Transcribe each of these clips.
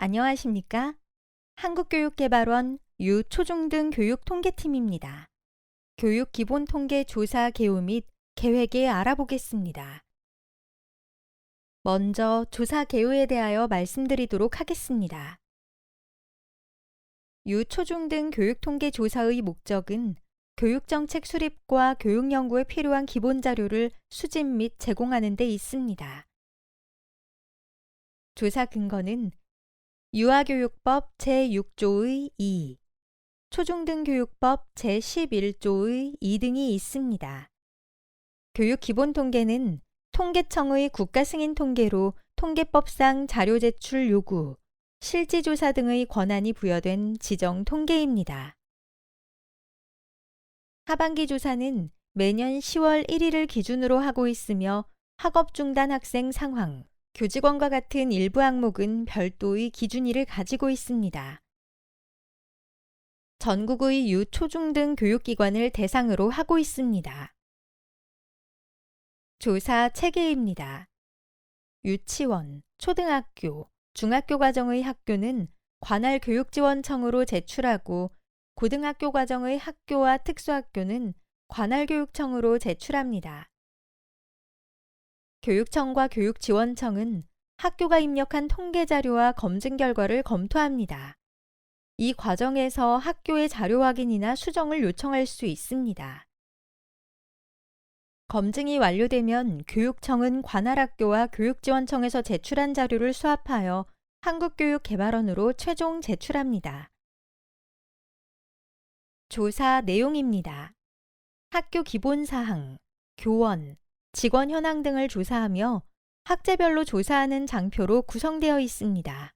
안녕하십니까? 한국교육개발원 유초중등 교육통계팀입니다. 교육기본통계 조사 개요 및 계획에 알아보겠습니다. 먼저 조사 개요에 대하여 말씀드리도록 하겠습니다. 유초중등 교육통계 조사의 목적은 교육정책 수립과 교육연구에 필요한 기본자료를 수집 및 제공하는 데 있습니다. 조사 근거는 유아교육법 제6조의 2, 초중등교육법 제11조의 2 등이 있습니다. 교육기본통계는 통계청의 국가승인 통계로 통계법상 자료 제출 요구, 실지조사 등의 권한이 부여된 지정 통계입니다. 하반기 조사는 매년 10월 1일을 기준으로 하고 있으며 학업 중단 학생 상황, 교직원과 같은 일부 항목은 별도의 기준일을 가지고 있습니다. 전국의 유초중등 교육기관을 대상으로 하고 있습니다. 조사 체계입니다. 유치원, 초등학교, 중학교 과정의 학교는 관할 교육지원청으로 제출하고 고등학교 과정의 학교와 특수학교는 관할 교육청으로 제출합니다. 교육청과 교육지원청은 학교가 입력한 통계자료와 검증 결과를 검토합니다. 이 과정에서 학교의 자료 확인이나 수정을 요청할 수 있습니다. 검증이 완료되면 교육청은 관할 학교와 교육지원청에서 제출한 자료를 수합하여 한국교육개발원으로 최종 제출합니다. 조사 내용입니다. 학교 기본사항, 교원, 직원 현황 등을 조사하며 학제별로 조사하는 장표로 구성되어 있습니다.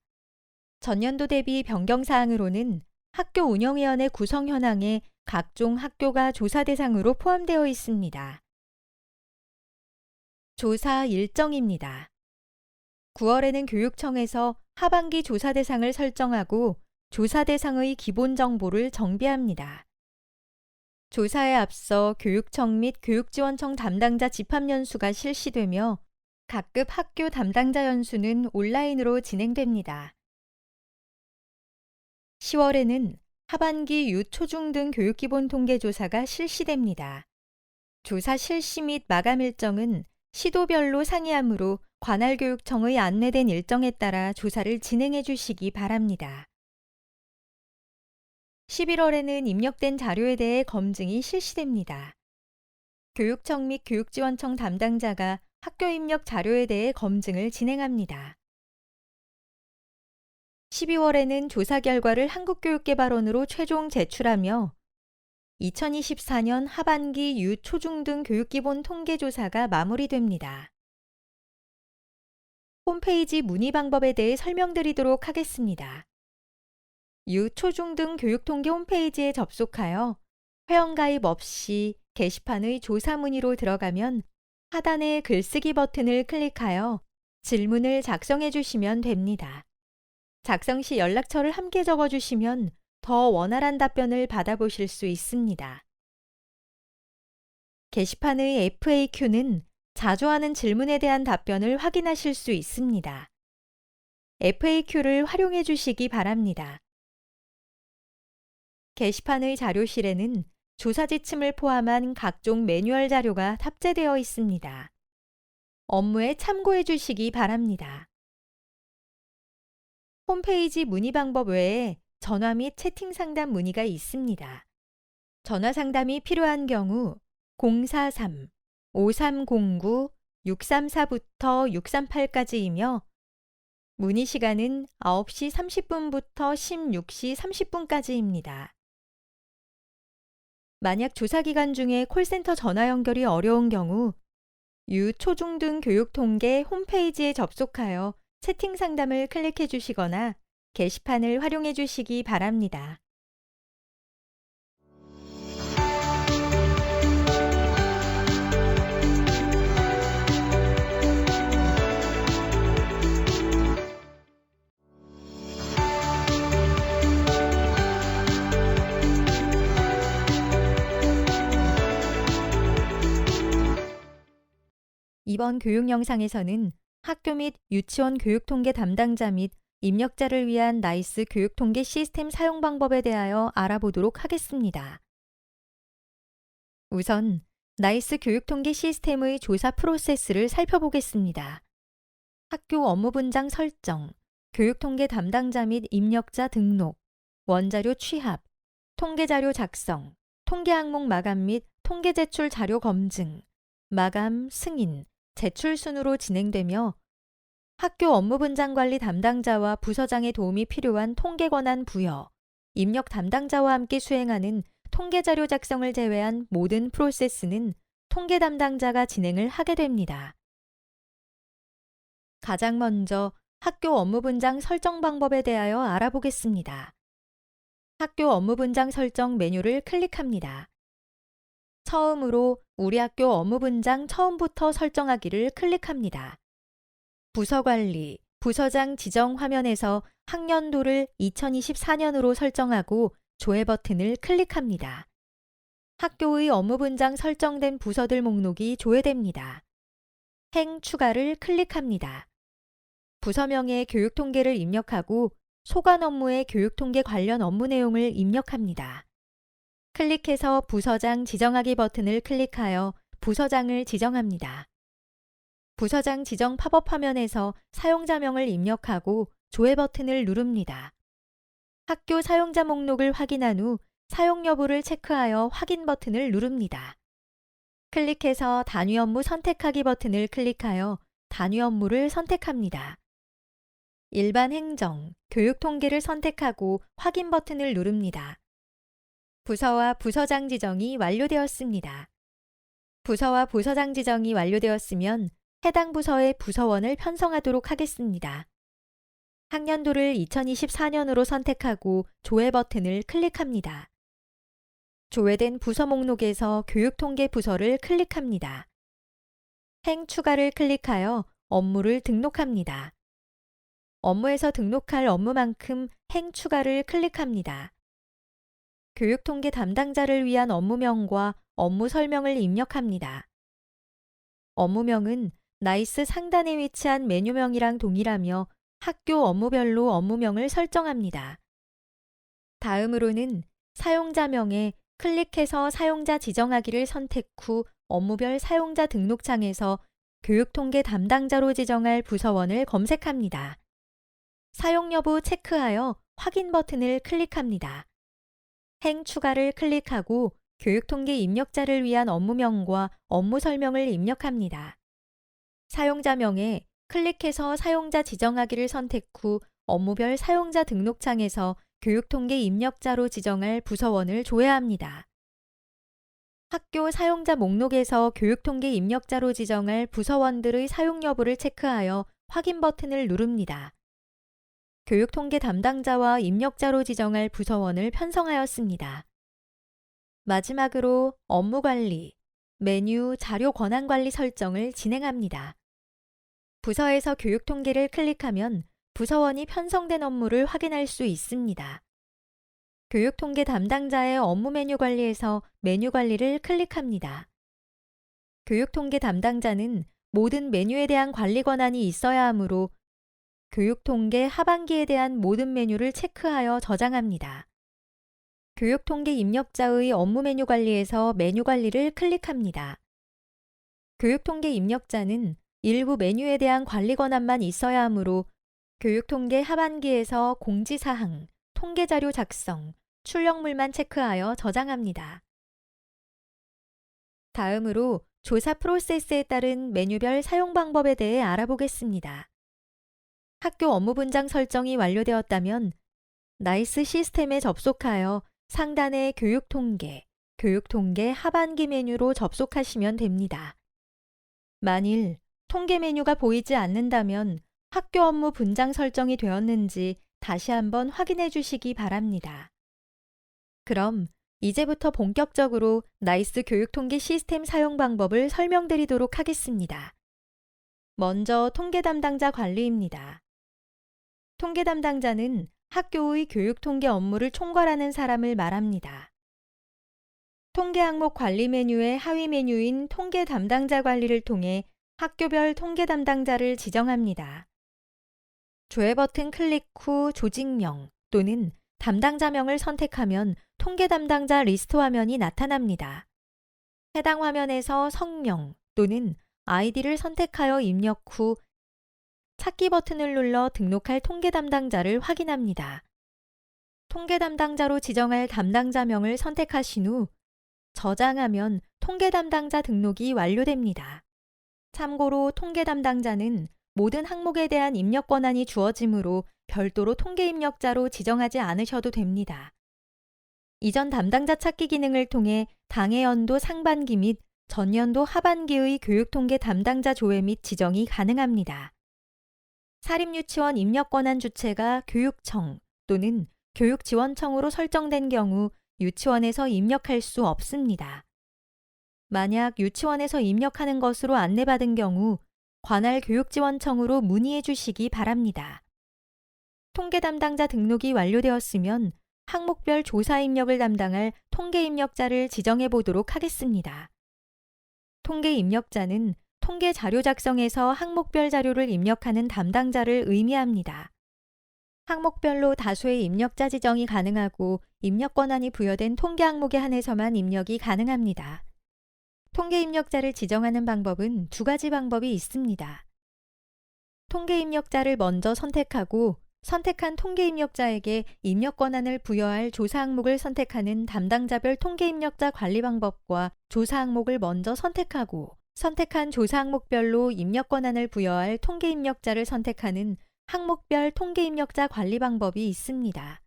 전년도 대비 변경사항으로는 학교 운영위원회 구성 현황에 각종 학교가 조사 대상으로 포함되어 있습니다. 조사 일정입니다. 9월에는 교육청에서 하반기 조사 대상을 설정하고 조사 대상의 기본 정보를 정비합니다. 조사에 앞서 교육청 및 교육지원청 담당자 집합 연수가 실시되며 각급 학교 담당자 연수는 온라인으로 진행됩니다. 10월에는 하반기 유초중등 교육기본통계조사가 실시됩니다. 조사 실시 및 마감 일정은 시도별로 상이하므로 관할교육청의 안내된 일정에 따라 조사를 진행해 주시기 바랍니다. 11월에는 입력된 자료에 대해 검증이 실시됩니다. 교육청 및 교육지원청 담당자가 학교 입력 자료에 대해 검증을 진행합니다. 12월에는 조사 결과를 한국교육개발원으로 최종 제출하며 2024년 하반기 유초중등 교육기본 통계조사가 마무리됩니다. 홈페이지 문의 방법에 대해 설명드리도록 하겠습니다. 유초중등 교육통계 홈페이지에 접속하여 회원가입 없이 게시판의 조사 문의로 들어가면 하단의 글쓰기 버튼을 클릭하여 질문을 작성해 주시면 됩니다. 작성 시 연락처를 함께 적어주시면 더 원활한 답변을 받아보실 수 있습니다. 게시판의 FAQ는 자주 하는 질문에 대한 답변을 확인하실 수 있습니다. FAQ를 활용해 주시기 바랍니다. 게시판의 자료실에는 조사 지침을 포함한 각종 매뉴얼 자료가 탑재되어 있습니다. 업무에 참고해 주시기 바랍니다. 홈페이지 문의 방법 외에 전화 및 채팅 상담 문의가 있습니다. 전화 상담이 필요한 경우 043-5309-634부터 638까지이며 문의 시간은 9시 30분부터 16시 30분까지입니다. 만약 조사 기간 중에 콜센터 전화 연결이 어려운 경우 유초중등 교육통계 홈페이지에 접속하여 채팅 상담을 클릭해 주시거나 게시판을 활용해 주시기 바랍니다. 이번 교육 영상에서는 학교 및 유치원 교육통계 담당자 및 입력자를 위한 나이스 교육통계 시스템 사용 방법에 대하여 알아보도록 하겠습니다. 우선 나이스 교육통계 시스템의 조사 프로세스를 살펴보겠습니다. 학교 업무 분장 설정, 교육통계 담당자 및 입력자 등록, 원자료 취합, 통계자료 작성, 통계 항목 마감 및 통계 제출 자료 검증, 마감, 승인, 제출 순으로 진행되며 학교 업무 분장 관리 담당자와 부서장의 도움이 필요한 통계 권한 부여, 입력 담당자와 함께 수행하는 통계 자료 작성을 제외한 모든 프로세스는 통계 담당자가 진행을 하게 됩니다. 가장 먼저 학교 업무 분장 설정 방법에 대하여 알아보겠습니다. 학교 업무 분장 설정 메뉴를 클릭합니다. 처음으로 우리 학교 업무 분장 처음부터 설정하기를 클릭합니다. 부서 관리, 부서장 지정 화면에서 학년도를 2024년으로 설정하고 조회 버튼을 클릭합니다. 학교의 업무 분장 설정된 부서들 목록이 조회됩니다. 행 추가를 클릭합니다. 부서명의 교육통계를 입력하고 소관 업무의 교육통계 관련 업무 내용을 입력합니다. 클릭해서 부서장 지정하기 버튼을 클릭하여 부서장을 지정합니다. 부서장 지정 팝업 화면에서 사용자명을 입력하고 조회 버튼을 누릅니다. 학교 사용자 목록을 확인한 후 사용 여부를 체크하여 확인 버튼을 누릅니다. 클릭해서 단위 업무 선택하기 버튼을 클릭하여 단위 업무를 선택합니다. 일반 행정, 교육 통계를 선택하고 확인 버튼을 누릅니다. 부서와 부서장 지정이 완료되었습니다. 부서와 부서장 지정이 완료되었으면 해당 부서의 부서원을 편성하도록 하겠습니다. 학년도를 2024년으로 선택하고 조회 버튼을 클릭합니다. 조회된 부서 목록에서 교육통계 부서를 클릭합니다. 행 추가를 클릭하여 업무를 등록합니다. 업무에서 등록할 업무만큼 행 추가를 클릭합니다. 교육통계 담당자를 위한 업무명과 업무 설명을 입력합니다. 업무명은 나이스 상단에 위치한 메뉴명이랑 동일하며 학교 업무별로 업무명을 설정합니다. 다음으로는 사용자명에 클릭해서 사용자 지정하기를 선택 후 업무별 사용자 등록창에서 교육통계 담당자로 지정할 부서원을 검색합니다. 사용 여부 체크하여 확인 버튼을 클릭합니다. 행 추가를 클릭하고 교육통계 입력자를 위한 업무명과 업무 설명을 입력합니다. 사용자명에 클릭해서 사용자 지정하기를 선택 후 업무별 사용자 등록창에서 교육통계 입력자로 지정할 부서원을 조회합니다. 학교 사용자 목록에서 교육통계 입력자로 지정할 부서원들의 사용 여부를 체크하여 확인 버튼을 누릅니다. 교육통계 담당자와 입력자로 지정할 부서원을 편성하였습니다. 마지막으로 업무관리, 메뉴 자료 권한관리 설정을 진행합니다. 부서에서 교육통계를 클릭하면 부서원이 편성된 업무를 확인할 수 있습니다. 교육통계 담당자의 업무 메뉴 관리에서 메뉴 관리를 클릭합니다. 교육통계 담당자는 모든 메뉴에 대한 관리 권한이 있어야 하므로 교육통계 하반기에 대한 모든 메뉴를 체크하여 저장합니다. 교육통계 입력자의 업무 메뉴 관리에서 메뉴 관리를 클릭합니다. 교육통계 입력자는 일부 메뉴에 대한 관리 권한만 있어야 하므로 교육통계 하반기에서 공지사항, 통계자료 작성, 출력물만 체크하여 저장합니다. 다음으로 조사 프로세스에 따른 메뉴별 사용 방법에 대해 알아보겠습니다. 학교 업무 분장 설정이 완료되었다면 나이스 시스템에 접속하여 상단의 교육통계 하반기 메뉴로 접속하시면 됩니다. 만일 통계 메뉴가 보이지 않는다면 학교 업무 분장 설정이 되었는지 다시 한번 확인해 주시기 바랍니다. 그럼 이제부터 본격적으로 나이스 교육통계 시스템 사용 방법을 설명드리도록 하겠습니다. 먼저 통계 담당자 관리입니다. 통계 담당자는 학교의 교육통계 업무를 총괄하는 사람을 말합니다. 통계 항목 관리 메뉴의 하위 메뉴인 통계 담당자 관리를 통해 학교별 통계 담당자를 지정합니다. 조회 버튼 클릭 후 조직명 또는 담당자명을 선택하면 통계 담당자 리스트 화면이 나타납니다. 해당 화면에서 성명 또는 아이디를 선택하여 입력 후 찾기 버튼을 눌러 등록할 통계 담당자를 확인합니다. 통계 담당자로 지정할 담당자명을 선택하신 후 저장하면 통계 담당자 등록이 완료됩니다. 참고로 통계 담당자는 모든 항목에 대한 입력 권한이 주어지므로 별도로 통계 입력자로 지정하지 않으셔도 됩니다. 이전 담당자 찾기 기능을 통해 당해 연도 상반기 및 전년도 하반기의 교육통계 담당자 조회 및 지정이 가능합니다. 사립유치원 입력 권한 주체가 교육청 또는 교육지원청으로 설정된 경우 유치원에서 입력할 수 없습니다. 만약 유치원에서 입력하는 것으로 안내받은 경우 관할 교육지원청으로 문의해 주시기 바랍니다. 통계 담당자 등록이 완료되었으면 항목별 조사 입력을 담당할 통계 입력자를 지정해 보도록 하겠습니다. 통계 입력자는 통계 자료 작성에서 항목별 자료를 입력하는 담당자를 의미합니다. 항목별로 다수의 입력자 지정이 가능하고 입력 권한이 부여된 통계 항목에 한해서만 입력이 가능합니다. 통계 입력자를 지정하는 방법은 두 가지 방법이 있습니다. 통계 입력자를 먼저 선택하고 선택한 통계 입력자에게 입력 권한을 부여할 조사 항목을 선택하는 담당자별 통계 입력자 관리 방법과 조사 항목을 먼저 선택하고 선택한 조사 항목별로 입력 권한을 부여할 통계 입력자를 선택하는 항목별 통계 입력자 관리 방법이 있습니다.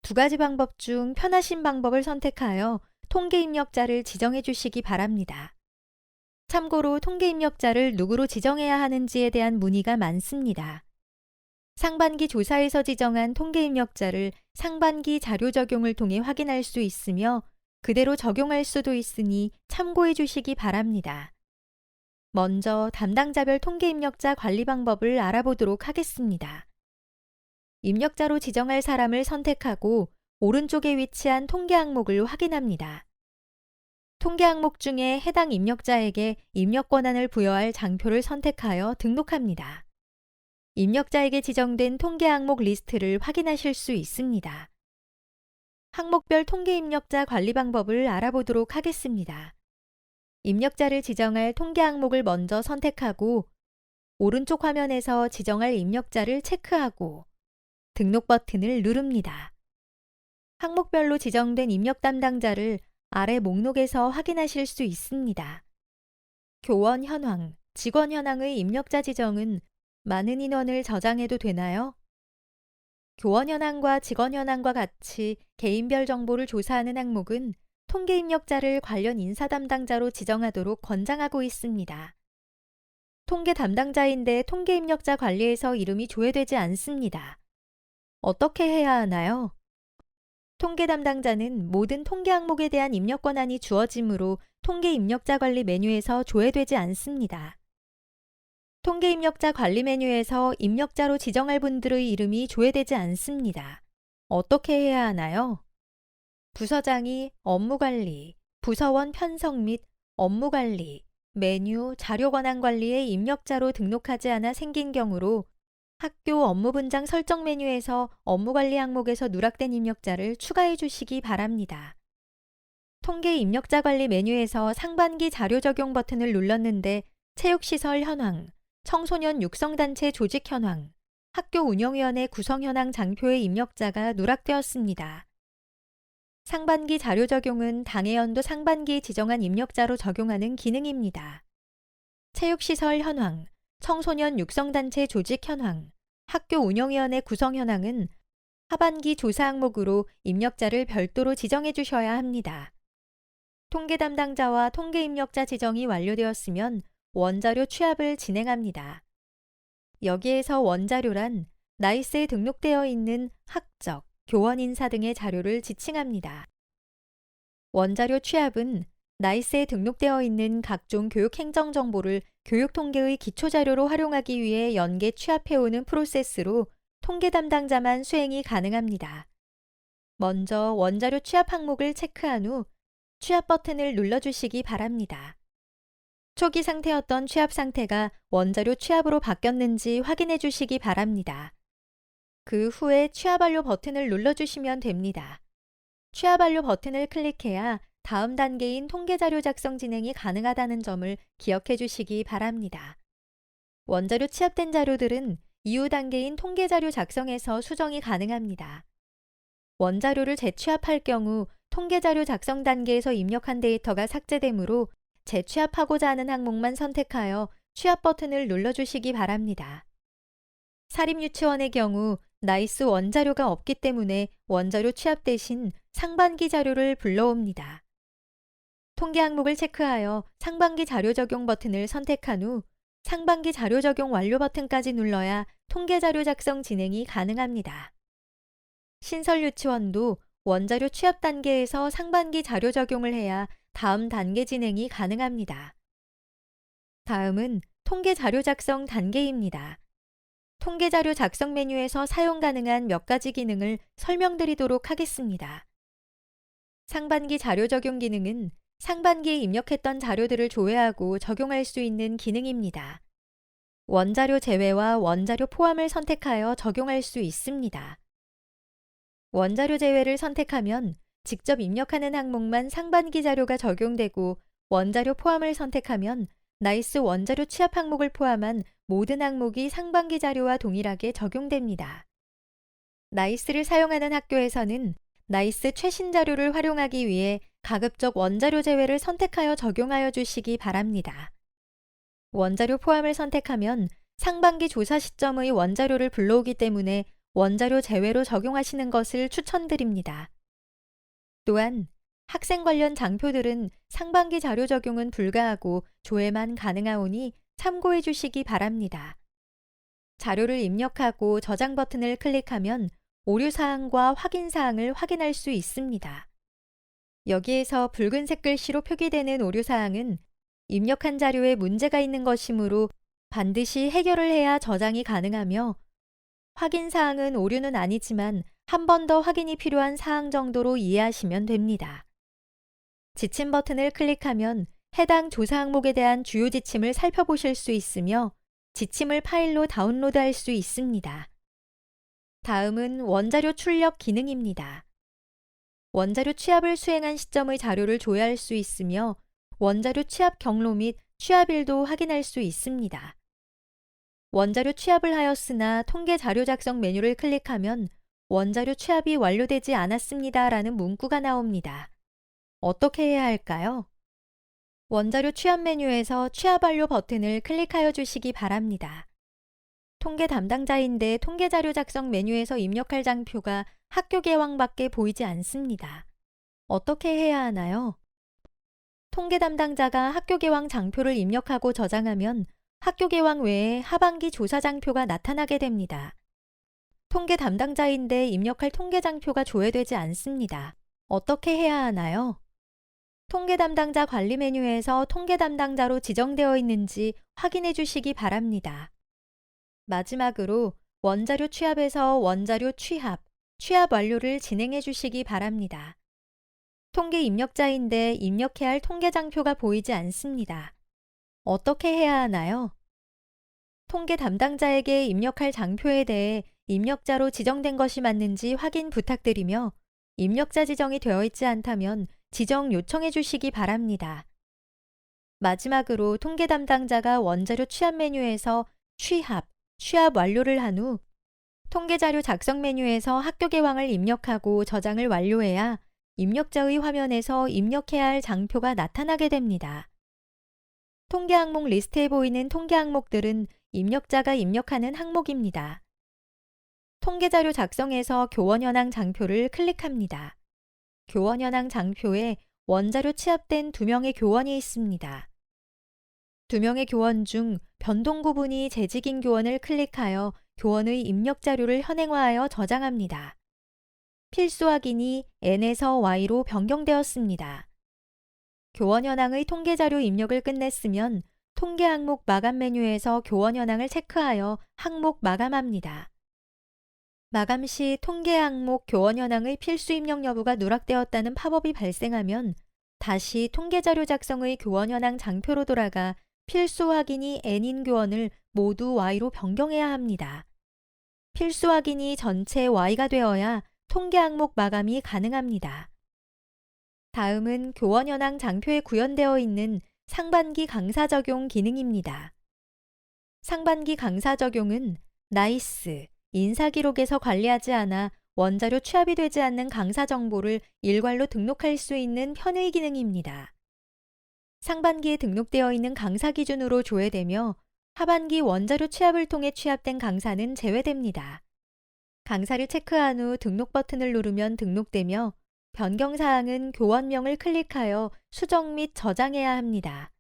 두 가지 방법 중 편하신 방법을 선택하여 통계 입력자를 지정해 주시기 바랍니다. 참고로 통계 입력자를 누구로 지정해야 하는지에 대한 문의가 많습니다. 상반기 조사에서 지정한 통계 입력자를 상반기 자료 적용을 통해 확인할 수 있으며 그대로 적용할 수도 있으니 참고해 주시기 바랍니다. 먼저 담당자별 통계 입력자 관리 방법을 알아보도록 하겠습니다. 입력자로 지정할 사람을 선택하고 오른쪽에 위치한 통계 항목을 확인합니다. 통계 항목 중에 해당 입력자에게 입력 권한을 부여할 장표를 선택하여 등록합니다. 입력자에게 지정된 통계 항목 리스트를 확인하실 수 있습니다. 항목별 통계 입력자 관리 방법을 알아보도록 하겠습니다. 입력자를 지정할 통계 항목을 먼저 선택하고 오른쪽 화면에서 지정할 입력자를 체크하고 등록 버튼을 누릅니다. 항목별로 지정된 입력 담당자를 아래 목록에서 확인하실 수 있습니다. 교원 현황, 직원 현황의 입력자 지정은 많은 인원을 저장해도 되나요? 교원 현황과 직원 현황과 같이 개인별 정보를 조사하는 항목은 통계 입력자를 관련 인사 담당자로 지정하도록 권장하고 있습니다. 통계 담당자인데 통계 입력자 관리에서 이름이 조회되지 않습니다. 어떻게 해야 하나요? 통계 담당자는 모든 통계 항목에 대한 입력 권한이 주어지므로 통계 입력자 관리 메뉴에서 조회되지 않습니다. 통계 입력자 관리 메뉴에서 입력자로 지정할 분들의 이름이 조회되지 않습니다. 어떻게 해야 하나요? 부서장이 업무관리, 부서원 편성 및 업무관리, 메뉴, 자료 권한 관리에 입력자로 등록하지 않아 생긴 경우로 학교 업무분장 설정 메뉴에서 업무관리 항목에서 누락된 입력자를 추가해 주시기 바랍니다. 통계 입력자 관리 메뉴에서 상반기 자료 적용 버튼을 눌렀는데 체육시설 현황, 청소년 육성단체 조직 현황, 학교 운영위원회 구성 현황 장표의 입력자가 누락되었습니다. 상반기 자료 적용은 당해연도 상반기에 지정한 입력자로 적용하는 기능입니다. 체육시설 현황, 청소년 육성단체 조직 현황, 학교 운영위원회 구성 현황은 하반기 조사 항목으로 입력자를 별도로 지정해 주셔야 합니다. 통계 담당자와 통계 입력자 지정이 완료되었으면 원자료 취합을 진행합니다. 여기에서 원자료란 나이스에 등록되어 있는 학적, 교원 인사 등의 자료를 지칭합니다. 원자료 취합은 나이스에 등록되어 있는 각종 교육 행정 정보를 교육 통계의 기초 자료로 활용하기 위해 연계 취합해오는 프로세스로 통계 담당자만 수행이 가능합니다. 먼저 원자료 취합 항목을 체크한 후 취합 버튼을 눌러주시기 바랍니다. 초기 상태였던 취합 상태가 원자료 취합으로 바뀌었는지 확인해 주시기 바랍니다. 그 후에 취합 완료 버튼을 눌러주시면 됩니다. 취합 완료 버튼을 클릭해야 다음 단계인 통계 자료 작성 진행이 가능하다는 점을 기억해 주시기 바랍니다. 원자료 취합된 자료들은 이후 단계인 통계 자료 작성에서 수정이 가능합니다. 원자료를 재취합할 경우 통계 자료 작성 단계에서 입력한 데이터가 삭제되므로 재취합하고자 하는 항목만 선택하여 취합 버튼을 눌러주시기 바랍니다. 사립유치원의 경우 나이스 원자료가 없기 때문에 원자료 취합 대신 상반기 자료를 불러옵니다. 통계 항목을 체크하여 상반기 자료 적용 버튼을 선택한 후 상반기 자료 적용 완료 버튼까지 눌러야 통계 자료 작성 진행이 가능합니다. 신설 유치원도 원자료 취합 단계에서 상반기 자료 적용을 해야 다음 단계 진행이 가능합니다. 다음은 통계 자료 작성 단계입니다. 통계 자료 작성 메뉴에서 사용 가능한 몇 가지 기능을 설명드리도록 하겠습니다. 상반기 자료 적용 기능은 상반기에 입력했던 자료들을 조회하고 적용할 수 있는 기능입니다. 원자료 제외와 원자료 포함을 선택하여 적용할 수 있습니다. 원자료 제외를 선택하면 직접 입력하는 항목만 상반기 자료가 적용되고 원자료 포함을 선택하면 나이스 원자료 취합 항목을 포함한 모든 항목이 상반기 자료와 동일하게 적용됩니다. 나이스를 사용하는 학교에서는 나이스 최신 자료를 활용하기 위해 가급적 원자료 제외를 선택하여 적용하여 주시기 바랍니다. 원자료 포함을 선택하면 상반기 조사 시점의 원자료를 불러오기 때문에 원자료 제외로 적용하시는 것을 추천드립니다. 또한 학생 관련 장표들은 상반기 자료 적용은 불가하고 조회만 가능하오니 참고해 주시기 바랍니다. 자료를 입력하고 저장 버튼을 클릭하면 오류 사항과 확인 사항을 확인할 수 있습니다. 여기에서 붉은색 글씨로 표기되는 오류 사항은 입력한 자료에 문제가 있는 것이므로 반드시 해결을 해야 저장이 가능하며 확인 사항은 오류는 아니지만 한 번 더 확인이 필요한 사항 정도로 이해하시면 됩니다. 지침 버튼을 클릭하면 해당 조사 항목에 대한 주요 지침을 살펴보실 수 있으며 지침을 파일로 다운로드할 수 있습니다. 다음은 원자료 출력 기능입니다. 원자료 취합을 수행한 시점의 자료를 조회할 수 있으며 원자료 취합 경로 및 취합일도 확인할 수 있습니다. 원자료 취합을 하였으나 통계 자료 작성 메뉴를 클릭하면 원자료 취합이 완료되지 않았습니다 라는 문구가 나옵니다. 어떻게 해야 할까요? 원자료 취합 메뉴에서 취합 완료 버튼을 클릭하여 주시기 바랍니다. 통계 담당자인데 통계 자료 작성 메뉴에서 입력할 장표가 학교 개왕밖에 보이지 않습니다. 어떻게 해야 하나요? 통계 담당자가 학교 개왕 장표를 입력하고 저장하면 학교 개왕 외에 하반기 조사 장표가 나타나게 됩니다. 통계 담당자인데 입력할 통계 장표가 조회되지 않습니다. 어떻게 해야 하나요? 통계 담당자 관리 메뉴에서 통계 담당자로 지정되어 있는지 확인해 주시기 바랍니다. 마지막으로 원자료 취합에서 원자료 취합, 취합 완료를 진행해 주시기 바랍니다. 통계 입력자인데 입력해야 할 통계 장표가 보이지 않습니다. 어떻게 해야 하나요? 통계 담당자에게 입력할 장표에 대해 입력자로 지정된 것이 맞는지 확인 부탁드리며 입력자 지정이 되어 있지 않다면 지정 요청해 주시기 바랍니다. 마지막으로 통계 담당자가 원자료 취합 메뉴에서 취합 완료를 한 후 통계자료 작성 메뉴에서 학교 개왕을 입력하고 저장을 완료해야 입력자의 화면에서 입력해야 할 장표가 나타나게 됩니다. 통계 항목 리스트에 보이는 통계 항목들은 입력자가 입력하는 항목입니다. 통계자료 작성에서 교원 현황 장표를 클릭합니다. 교원 현황 장표에 원자료 취합된 2명의 교원이 있습니다. 2명의 교원 중 변동 구분이 재직인 교원을 클릭하여 교원의 입력 자료를 현행화하여 저장합니다. 필수 확인이 N에서 Y로 변경되었습니다. 교원 현황의 통계 자료 입력을 끝냈으면 통계 항목 마감 메뉴에서 교원 현황을 체크하여 항목 마감합니다. 마감 시 통계 항목 교원 현황의 필수 입력 여부가 누락되었다는 팝업이 발생하면 다시 통계 자료 작성의 교원 현황 장표로 돌아가 필수 확인이 N인 교원을 모두 Y로 변경해야 합니다. 필수 확인이 전체 Y가 되어야 통계 항목 마감이 가능합니다. 다음은 교원 현황 장표에 구현되어 있는 상반기 강사 적용 기능입니다. 상반기 강사 적용은 나이스, 인사 기록에서 관리하지 않아 원자료 취합이 되지 않는 강사 정보를 일괄로 등록할 수 있는 편의 기능입니다. 상반기에 등록되어 있는 강사 기준으로 조회되며 하반기 원자료 취합을 통해 취합된 강사는 제외됩니다. 강사를 체크한 후 등록 버튼을 누르면 등록되며 변경사항은 교원명을 클릭하여 수정 및 저장해야 합니다.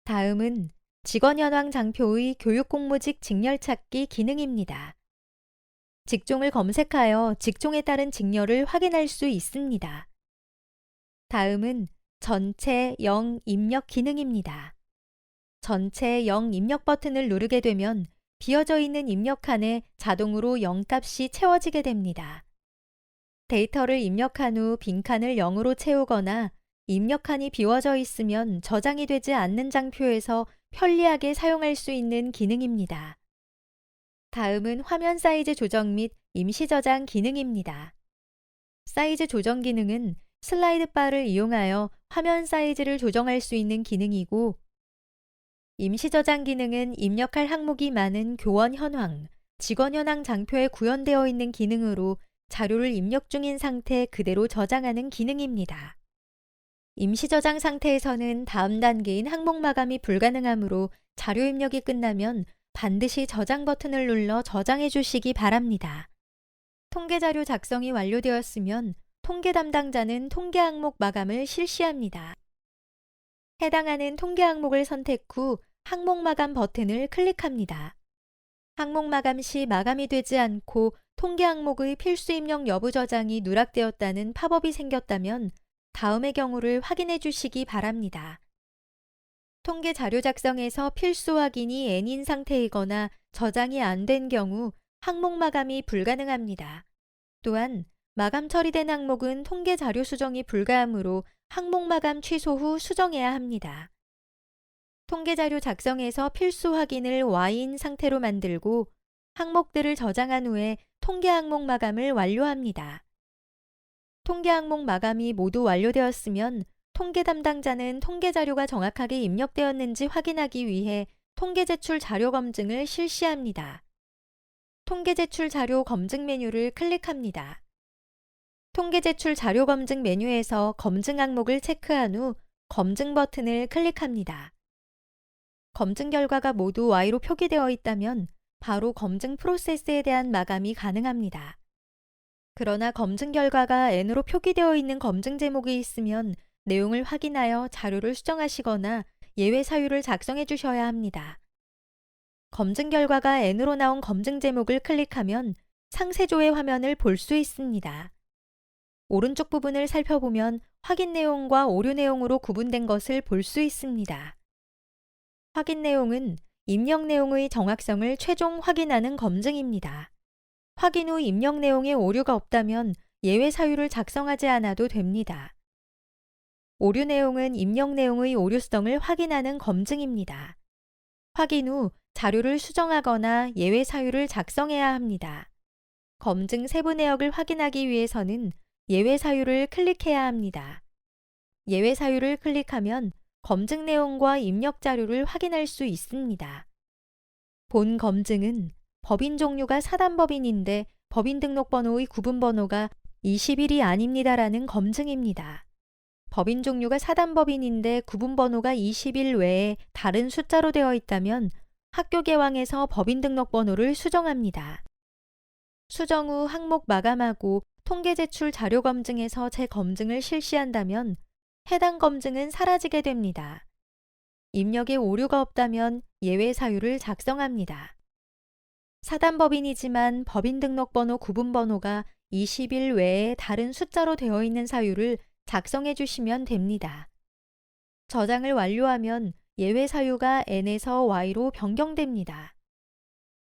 다음은 직원 현황 장표의 교육공모직 직렬 찾기 기능입니다. 직종을 검색하여 직종에 따른 직렬을 확인할 수 있습니다. 다음은 전체 0 입력 기능입니다. 전체 0 입력 버튼을 누르게 되면 비어져 있는 입력칸에 자동으로 0 값이 채워지게 됩니다. 데이터를 입력한 후 빈칸을 0으로 채우거나 입력칸이 비워져 있으면 저장이 되지 않는 장표에서 편리하게 사용할 수 있는 기능입니다. 다음은 화면 사이즈 조정 및 임시 저장 기능입니다. 사이즈 조정 기능은 슬라이드 바를 이용하여 화면 사이즈를 조정할 수 있는 기능이고, 임시 저장 기능은 입력할 항목이 많은 교원 현황, 직원 현황 장표에 구현되어 있는 기능으로 자료를 입력 중인 상태 그대로 저장하는 기능입니다. 임시 저장 상태에서는 다음 단계인 항목 마감이 불가능하므로 자료 입력이 끝나면 반드시 저장 버튼을 눌러 저장해 주시기 바랍니다. 통계 자료 작성이 완료되었으면 통계 담당자는 통계 항목 마감을 실시합니다. 해당하는 통계 항목을 선택 후 항목 마감 버튼을 클릭합니다. 항목 마감 시 마감이 되지 않고 통계 항목의 필수 입력 여부 저장이 누락되었다는 팝업이 생겼다면 다음의 경우를 확인해 주시기 바랍니다. 통계 자료 작성에서 필수 확인이 N인 상태이거나 저장이 안 된 경우 항목 마감이 불가능합니다. 또한 마감 처리된 항목은 통계 자료 수정이 불가하므로 항목 마감 취소 후 수정해야 합니다. 통계 자료 작성에서 필수 확인을 Y인 상태로 만들고 항목들을 저장한 후에 통계 항목 마감을 완료합니다. 통계 항목 마감이 모두 완료되었으면 통계 담당자는 통계 자료가 정확하게 입력되었는지 확인하기 위해 통계 제출 자료 검증을 실시합니다. 통계 제출 자료 검증 메뉴를 클릭합니다. 통계 제출 자료 검증 메뉴에서 검증 항목을 체크한 후 검증 버튼을 클릭합니다. 검증 결과가 모두 Y로 표기되어 있다면 바로 검증 프로세스에 대한 마감이 가능합니다. 그러나 검증 결과가 N으로 표기되어 있는 검증 제목이 있으면 내용을 확인하여 자료를 수정하시거나 예외 사유를 작성해 주셔야 합니다. 검증 결과가 N으로 나온 검증 제목을 클릭하면 상세조회 화면을 볼 수 있습니다. 오른쪽 부분을 살펴보면 확인 내용과 오류 내용으로 구분된 것을 볼 수 있습니다. 확인 내용은 입력 내용의 정확성을 최종 확인하는 검증입니다. 확인 후 입력 내용에 오류가 없다면 예외 사유를 작성하지 않아도 됩니다. 오류 내용은 입력 내용의 오류성을 확인하는 검증입니다. 확인 후 자료를 수정하거나 예외 사유를 작성해야 합니다. 검증 세부 내역을 확인하기 위해서는 예외 사유를 클릭해야 합니다. 예외 사유를 클릭하면 검증 내용과 입력 자료를 확인할 수 있습니다. 본 검증은 법인 종류가 사단법인인데 법인 등록번호의 구분번호가 21이 아닙니다라는 검증입니다. 법인 종류가 사단법인인데 구분번호가 21 외에 다른 숫자로 되어 있다면 학교 개왕에서 법인 등록번호를 수정합니다. 수정 후 항목 마감하고 통계 제출 자료 검증에서 재검증을 실시한다면 해당 검증은 사라지게 됩니다. 입력에 오류가 없다면 예외 사유를 작성합니다. 사단법인이지만 법인 등록번호 구분번호가 21 외에 다른 숫자로 되어 있는 사유를 작성해 주시면 됩니다. 저장을 완료하면 예외 사유가 N에서 Y로 변경됩니다.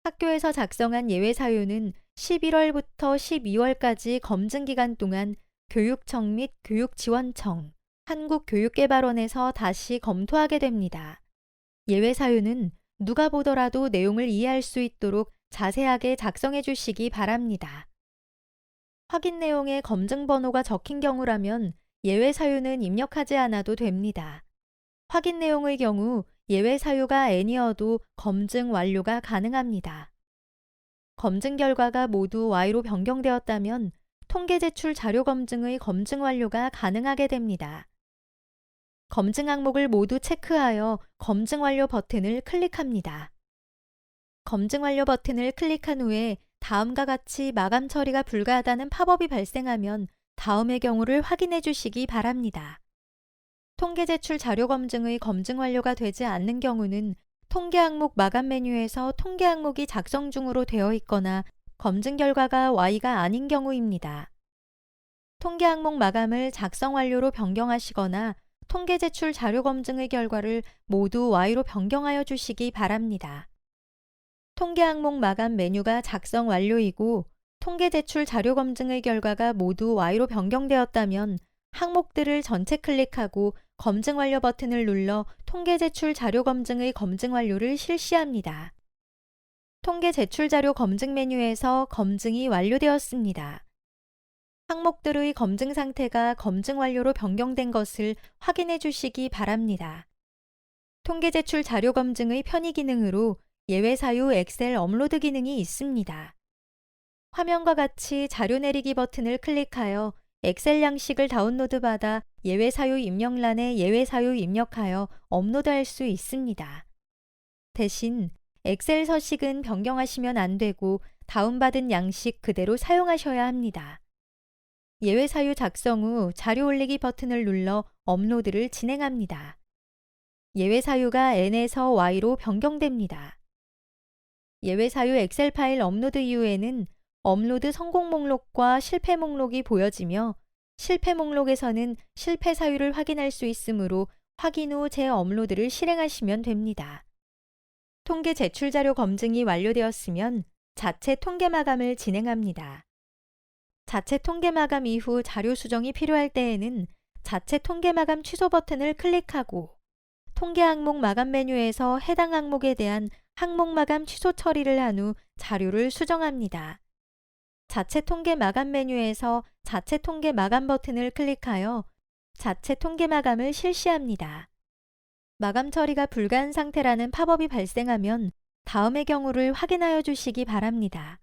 학교에서 작성한 예외 사유는 11월부터 12월까지 검증 기간 동안 교육청 및 교육지원청, 한국교육개발원에서 다시 검토하게 됩니다. 예외 사유는 누가 보더라도 내용을 이해할 수 있도록 자세하게 작성해 주시기 바랍니다. 확인 내용에 검증 번호가 적힌 경우라면 예외 사유는 입력하지 않아도 됩니다. 확인 내용의 경우 예외 사유가 N이어도 검증 완료가 가능합니다. 검증 결과가 모두 Y로 변경되었다면 통계 제출 자료 검증의 검증 완료가 가능하게 됩니다. 검증 항목을 모두 체크하여 검증 완료 버튼을 클릭합니다. 검증 완료 버튼을 클릭한 후에 다음과 같이 마감 처리가 불가하다는 팝업이 발생하면 다음의 경우를 확인해 주시기 바랍니다. 통계 제출 자료 검증의 검증 완료가 되지 않는 경우는 통계 항목 마감 메뉴에서 통계 항목이 작성 중으로 되어 있거나 검증 결과가 Y가 아닌 경우입니다. 통계 항목 마감을 작성 완료로 변경하시거나 통계 제출 자료 검증의 결과를 모두 Y로 변경하여 주시기 바랍니다. 통계 항목 마감 메뉴가 작성 완료이고 통계 제출 자료 검증의 결과가 모두 Y로 변경되었다면 항목들을 전체 클릭하고 검증 완료 버튼을 눌러 통계 제출 자료 검증의 검증 완료를 실시합니다. 통계 제출 자료 검증 메뉴에서 검증이 완료되었습니다. 항목들의 검증 상태가 검증 완료로 변경된 것을 확인해 주시기 바랍니다. 통계 제출 자료 검증의 편의 기능으로 예외 사유 엑셀 업로드 기능이 있습니다. 화면과 같이 자료 내리기 버튼을 클릭하여 엑셀 양식을 다운로드 받아 예외 사유 입력란에 예외 사유 입력하여 업로드할 수 있습니다. 대신 엑셀 서식은 변경하시면 안 되고 다운받은 양식 그대로 사용하셔야 합니다. 예외 사유 작성 후 자료 올리기 버튼을 눌러 업로드를 진행합니다. 예외 사유가 N에서 Y로 변경됩니다. 예외 사유 엑셀 파일 업로드 이후에는 업로드 성공 목록과 실패 목록이 보여지며 실패 목록에서는 실패 사유를 확인할 수 있으므로 확인 후 재업로드를 실행하시면 됩니다. 통계 제출 자료 검증이 완료되었으면 자체 통계 마감을 진행합니다. 자체 통계 마감 이후 자료 수정이 필요할 때에는 자체 통계 마감 취소 버튼을 클릭하고 통계 항목 마감 메뉴에서 해당 항목에 대한 항목 마감 취소 처리를 한 후 자료를 수정합니다. 자체 통계 마감 메뉴에서 자체 통계 마감 버튼을 클릭하여 자체 통계 마감을 실시합니다. 마감 처리가 불가한 상태라는 팝업이 발생하면 다음의 경우를 확인하여 주시기 바랍니다.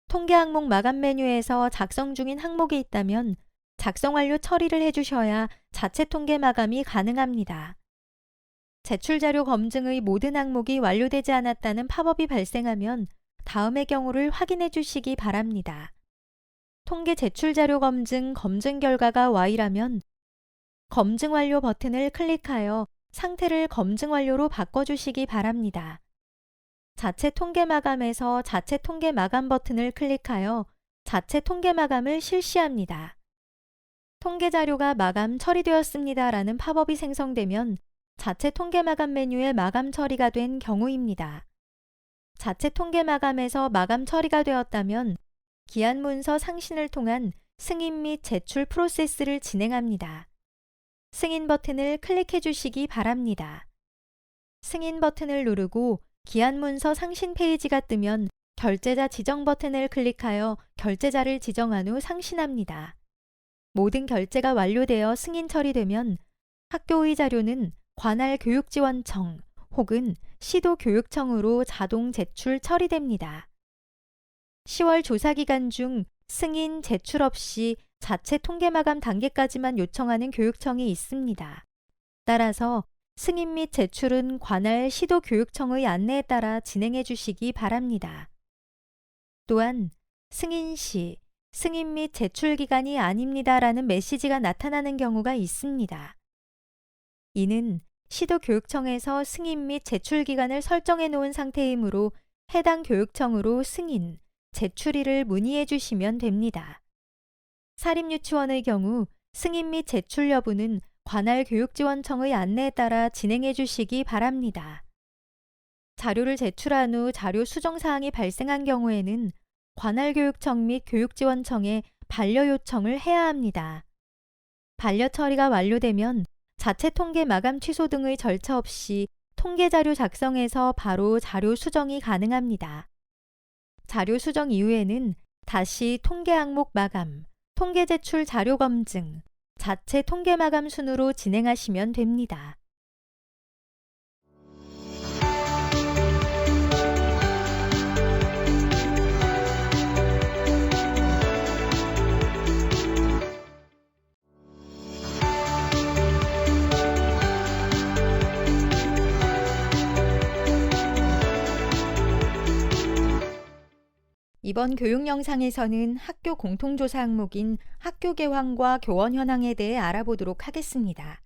통계 항목 마감 메뉴에서 작성 중인 항목이 있다면 작성 완료 처리를 해주셔야 자체 통계 마감이 가능합니다. 제출 자료 검증의 모든 항목이 완료되지 않았다는 팝업이 발생하면 다음의 경우를 확인해 주시기 바랍니다. 통계 제출 자료 검증 결과가 Y라면 검증 완료 버튼을 클릭하여 상태를 검증 완료로 바꿔주시기 바랍니다. 자체 통계 마감에서 자체 통계 마감 버튼을 클릭하여 자체 통계 마감을 실시합니다. 통계 자료가 마감 처리되었습니다 라는 팝업이 생성되면 자체 통계 마감 메뉴에 마감 처리가 된 경우입니다. 자체 통계 마감에서 마감 처리가 되었다면 기한 문서 상신을 통한 승인 및 제출 프로세스를 진행합니다. 승인 버튼을 클릭해 주시기 바랍니다. 승인 버튼을 누르고 기한 문서 상신 페이지가 뜨면 결제자 지정 버튼을 클릭하여 결제자를 지정한 후 상신합니다. 모든 결제가 완료되어 승인 처리되면 학교의 자료는 관할 교육지원청 혹은 시도교육청으로 자동 제출 처리됩니다. 10월 조사기간 중 승인, 제출 없이 자체 통계 마감 단계까지만 요청하는 교육청이 있습니다. 따라서 승인 및 제출은 관할 시도교육청의 안내에 따라 진행해 주시기 바랍니다. 또한 승인 시 승인 및 제출 기간이 아닙니다라는 메시지가 나타나는 경우가 있습니다. 이는 시도교육청에서 승인 및 제출 기간을 설정해 놓은 상태이므로 해당 교육청으로 승인, 제출일을 문의해 주시면 됩니다. 사립유치원의 경우 승인 및 제출 여부는 관할 교육지원청의 안내에 따라 진행해 주시기 바랍니다. 자료를 제출한 후 자료 수정 사항이 발생한 경우에는 관할 교육청 및 교육지원청에 반려 요청을 해야 합니다. 반려 처리가 완료되면 자체 통계 마감 취소 등의 절차 없이 통계자료 작성에서 바로 자료 수정이 가능합니다. 자료 수정 이후에는 다시 통계 항목 마감, 통계 제출 자료 검증, 자체 통계 마감 순으로 진행하시면 됩니다. 이번 교육 영상에서는 학교 공통조사 항목인 학교 개황과 교원 현황에 대해 알아보도록 하겠습니다.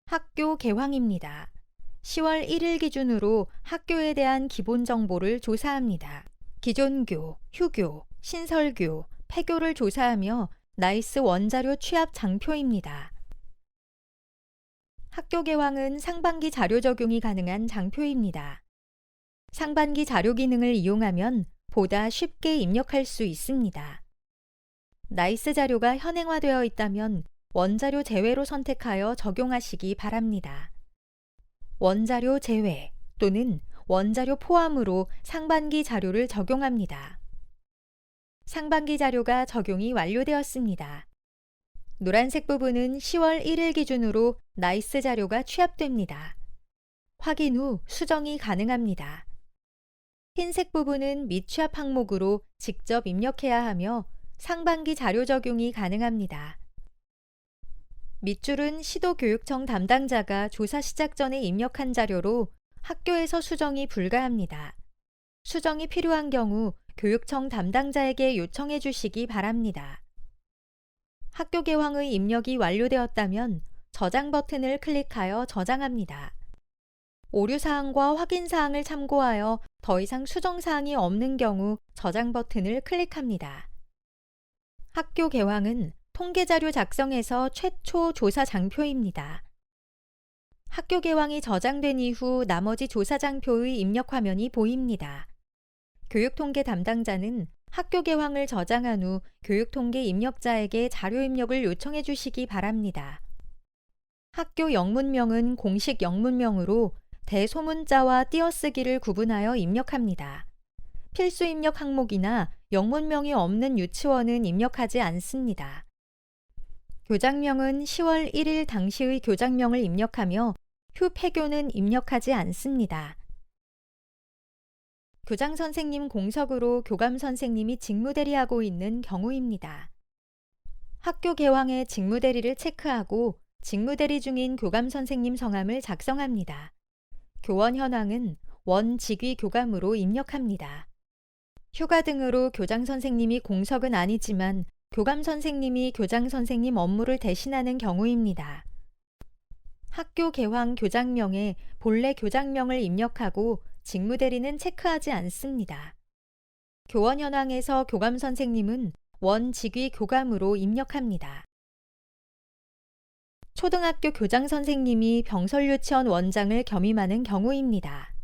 학교 개황입니다. 10월 1일 기준으로 학교에 대한 기본 정보를 조사합니다. 기존교, 휴교, 신설교, 폐교를 조사하며 나이스 원자료 취합 장표입니다. 학교 개황은 상반기 자료 적용이 가능한 장표입니다. 상반기 자료 기능을 이용하면 보다 쉽게 입력할 수 있습니다. 나이스 자료가 현행화되어 있다면 원자료 제외로 선택하여 적용하시기 바랍니다. 원자료 제외 또는 원자료 포함으로 상반기 자료를 적용합니다. 상반기 자료가 적용이 완료되었습니다. 노란색 부분은 10월 1일 기준으로 나이스 자료가 취합됩니다. 확인 후 수정이 가능합니다. 흰색 부분은 미취합 항목으로 직접 입력해야 하며 상반기 자료 적용이 가능합니다. 밑줄은 시도교육청 담당자가 조사 시작 전에 입력한 자료로 학교에서 수정이 불가합니다. 수정이 필요한 경우 교육청 담당자에게 요청해 주시기 바랍니다. 학교 개황의 입력이 완료되었다면 저장 버튼을 클릭하여 저장합니다. 오류사항과 확인사항을 참고하여 더 이상 수정사항이 없는 경우 저장 버튼을 클릭합니다. 학교 개황은 통계자료 작성에서 최초 조사 장표입니다. 학교 개황이 저장된 이후 나머지 조사 장표의 입력 화면이 보입니다. 교육통계 담당자는 학교 개황을 저장한 후 교육통계 입력자에게 자료 입력을 요청해 주시기 바랍니다. 학교 영문명은 공식 영문명으로 대소문자와 띄어쓰기를 구분하여 입력합니다. 필수 입력 항목이나 영문명이 없는 유치원은 입력하지 않습니다. 교장명은 10월 1일 당시의 교장명을 입력하며 휴 폐교는 입력하지 않습니다. 교장 선생님 공석으로 교감 선생님이 직무대리하고 있는 경우입니다. 학교 개황의 직무대리를 체크하고 직무대리 중인 교감 선생님 성함을 작성합니다. 교원 현황은 원직위 교감으로 입력합니다. 휴가 등으로 교장 선생님이 공석은 아니지만 교감 선생님이 교장 선생님 업무를 대신하는 경우입니다. 학교 개황 교장명에 본래 교장명을 입력하고 직무대리는 체크하지 않습니다. 교원 현황에서 교감 선생님은 원직위 교감으로 입력합니다. 초등학교 교장 선생님이 병설유치원 원장을 겸임하는 경우입니다.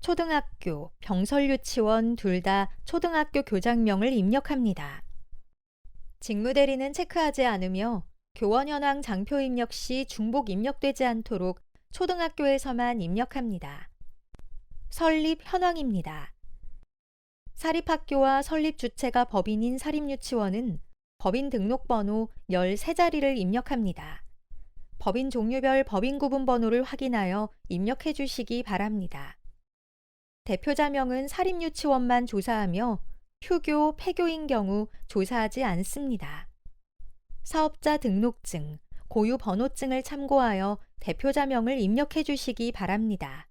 초등학교, 병설유치원 둘 다 초등학교 교장명을 입력합니다. 직무대리는 체크하지 않으며 교원 현황 장표 입력 시 중복 입력되지 않도록 초등학교에서만 입력합니다. 설립 현황입니다. 사립학교와 설립 주체가 법인인 사립유치원은 법인 등록번호 13자리를 입력합니다. 법인 종류별 법인 구분 번호를 확인하여 입력해 주시기 바랍니다. 대표자명은 사립유치원만 조사하며 휴교, 폐교인 경우 조사하지 않습니다. 사업자 등록증, 고유 번호증을 참고하여 대표자명을 입력해 주시기 바랍니다.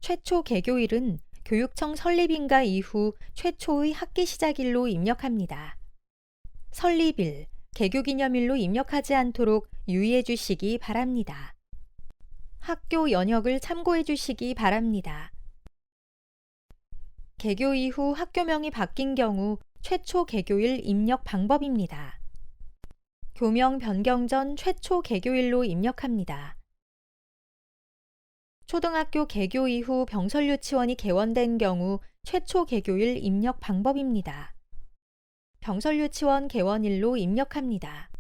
최초 개교일은 교육청 설립인가 이후 최초의 학기 시작일로 입력합니다. 설립일, 개교기념일로 입력하지 않도록 유의해 주시기 바랍니다. 학교 연역을 참고해 주시기 바랍니다. 개교 이후 학교명이 바뀐 경우 최초 개교일 입력 방법입니다. 교명 변경 전 최초 개교일로 입력합니다. 초등학교 개교 이후 병설유치원이 개원된 경우 최초 개교일 입력 방법입니다. 병설유치원 개원일로 입력합니다.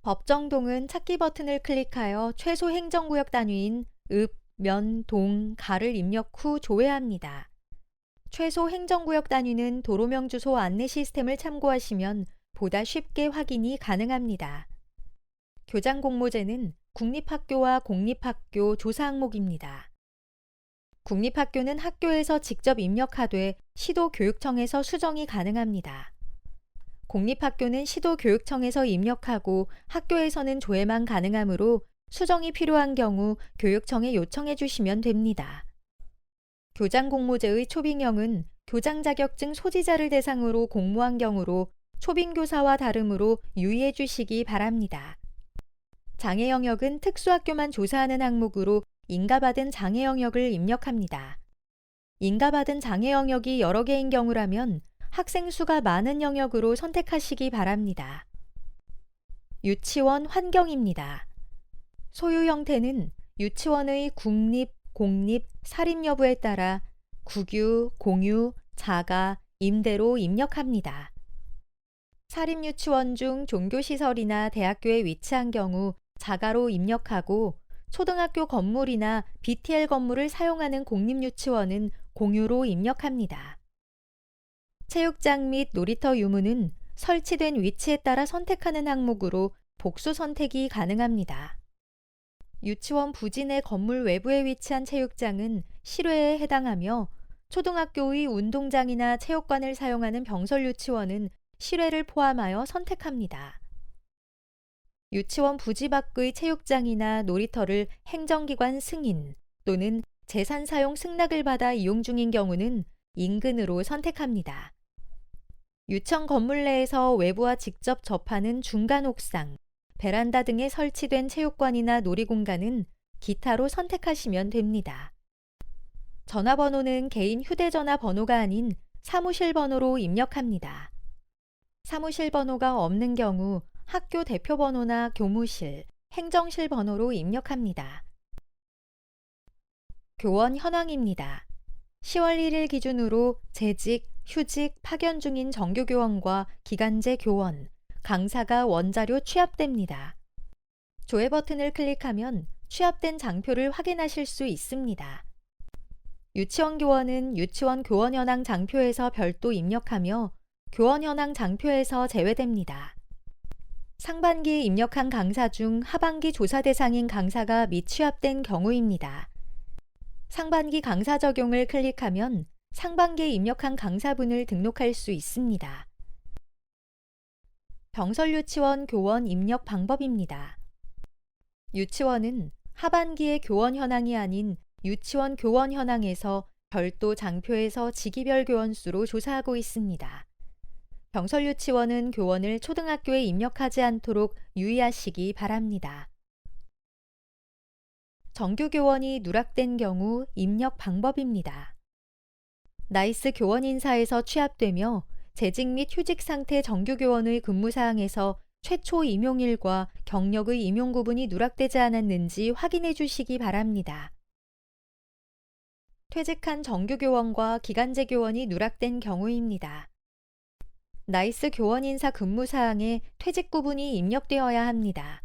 법정동은 찾기 버튼을 클릭하여 최소 행정구역 단위인 읍, 면, 동, 가를 입력 후 조회합니다. 최소 행정구역 단위는 도로명 주소 안내 시스템을 참고하시면 보다 쉽게 확인이 가능합니다. 교장 공모제는 국립학교와 공립학교 조사 항목입니다. 국립학교는 학교에서 직접 입력하되 시도교육청에서 수정이 가능합니다. 공립학교는 시도교육청에서 입력하고 학교에서는 조회만 가능하므로 수정이 필요한 경우 교육청에 요청해 주시면 됩니다. 교장 공모제의 초빙형은 교장 자격증 소지자를 대상으로 공모한 경우로 초빙교사와 다르므로 유의해 주시기 바랍니다. 장애 영역은 특수학교만 조사하는 항목으로 인가받은 장애 영역을 입력합니다. 인가받은 장애 영역이 여러 개인 경우라면 학생 수가 많은 영역으로 선택하시기 바랍니다. 유치원 환경입니다. 소유 형태는 유치원의 국립, 공립, 사립 여부에 따라 국유, 공유, 자가, 임대로 입력합니다. 사립유치원 중 종교시설이나 대학교에 위치한 경우 자가로 입력하고 초등학교 건물이나 BTL 건물을 사용하는 공립유치원은 공유로 입력합니다. 체육장 및 놀이터 유무는 설치된 위치에 따라 선택하는 항목으로 복수 선택이 가능합니다. 유치원 부지 내 건물 외부에 위치한 체육장은 실외에 해당하며 초등학교의 운동장이나 체육관을 사용하는 병설유치원은 실외를 포함하여 선택합니다. 유치원 부지 밖의 체육장이나 놀이터를 행정기관 승인 또는 재산 사용 승낙을 받아 이용 중인 경우는 인근으로 선택합니다. 유치원 건물 내에서 외부와 직접 접하는 중간 옥상, 베란다 등에 설치된 체육관이나 놀이공간은 기타로 선택하시면 됩니다. 전화번호는 개인 휴대전화 번호가 아닌 사무실 번호로 입력합니다. 사무실 번호가 없는 경우 학교 대표 번호나 교무실, 행정실 번호로 입력합니다. 교원 현황입니다. 10월 1일 기준으로 재직, 휴직, 파견 중인 정규교원과 기간제 교원, 강사가 원자료 취합됩니다. 조회 버튼을 클릭하면 취합된 장표를 확인하실 수 있습니다. 유치원 교원은 유치원 교원 현황 장표에서 별도 입력하며 교원 현황 장표에서 제외됩니다. 상반기에 입력한 강사 중 하반기 조사 대상인 강사가 미취합된 경우입니다. 상반기 강사 적용을 클릭하면 상반기에 입력한 강사분을 등록할 수 있습니다. 병설유치원 교원 입력 방법입니다. 유치원은 하반기의 교원 현황이 아닌 유치원 교원 현황에서 별도 장표에서 직위별 교원 수로 조사하고 있습니다. 병설유치원은 교원을 초등학교에 입력하지 않도록 유의하시기 바랍니다. 정규교원이 누락된 경우 입력 방법입니다. 나이스 교원 인사에서 취합되며 재직 및 휴직 상태 정규교원의 근무사항에서 최초 임용일과 경력의 임용 구분이 누락되지 않았는지 확인해 주시기 바랍니다. 퇴직한 정규교원과 기간제 교원이 누락된 경우입니다. 나이스 교원 인사 근무사항에 퇴직 구분이 입력되어야 합니다.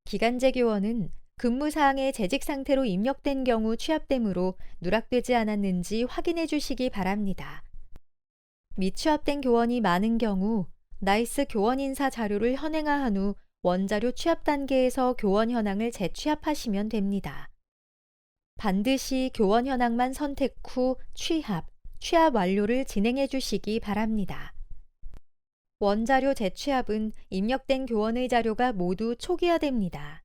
기간제 교원은 근무사항에 재직 상태로 입력된 경우 취합되므로 누락되지 않았는지 확인해 주시기 바랍니다. 미취합된 교원이 많은 경우 나이스 교원 인사 자료를 현행화한 후 원자료 취합 단계에서 교원 현황을 재취합하시면 됩니다. 반드시 교원 현황만 선택 후 취합 완료를 진행해 주시기 바랍니다. 원자료 재취합은 입력된 교원의 자료가 모두 초기화됩니다.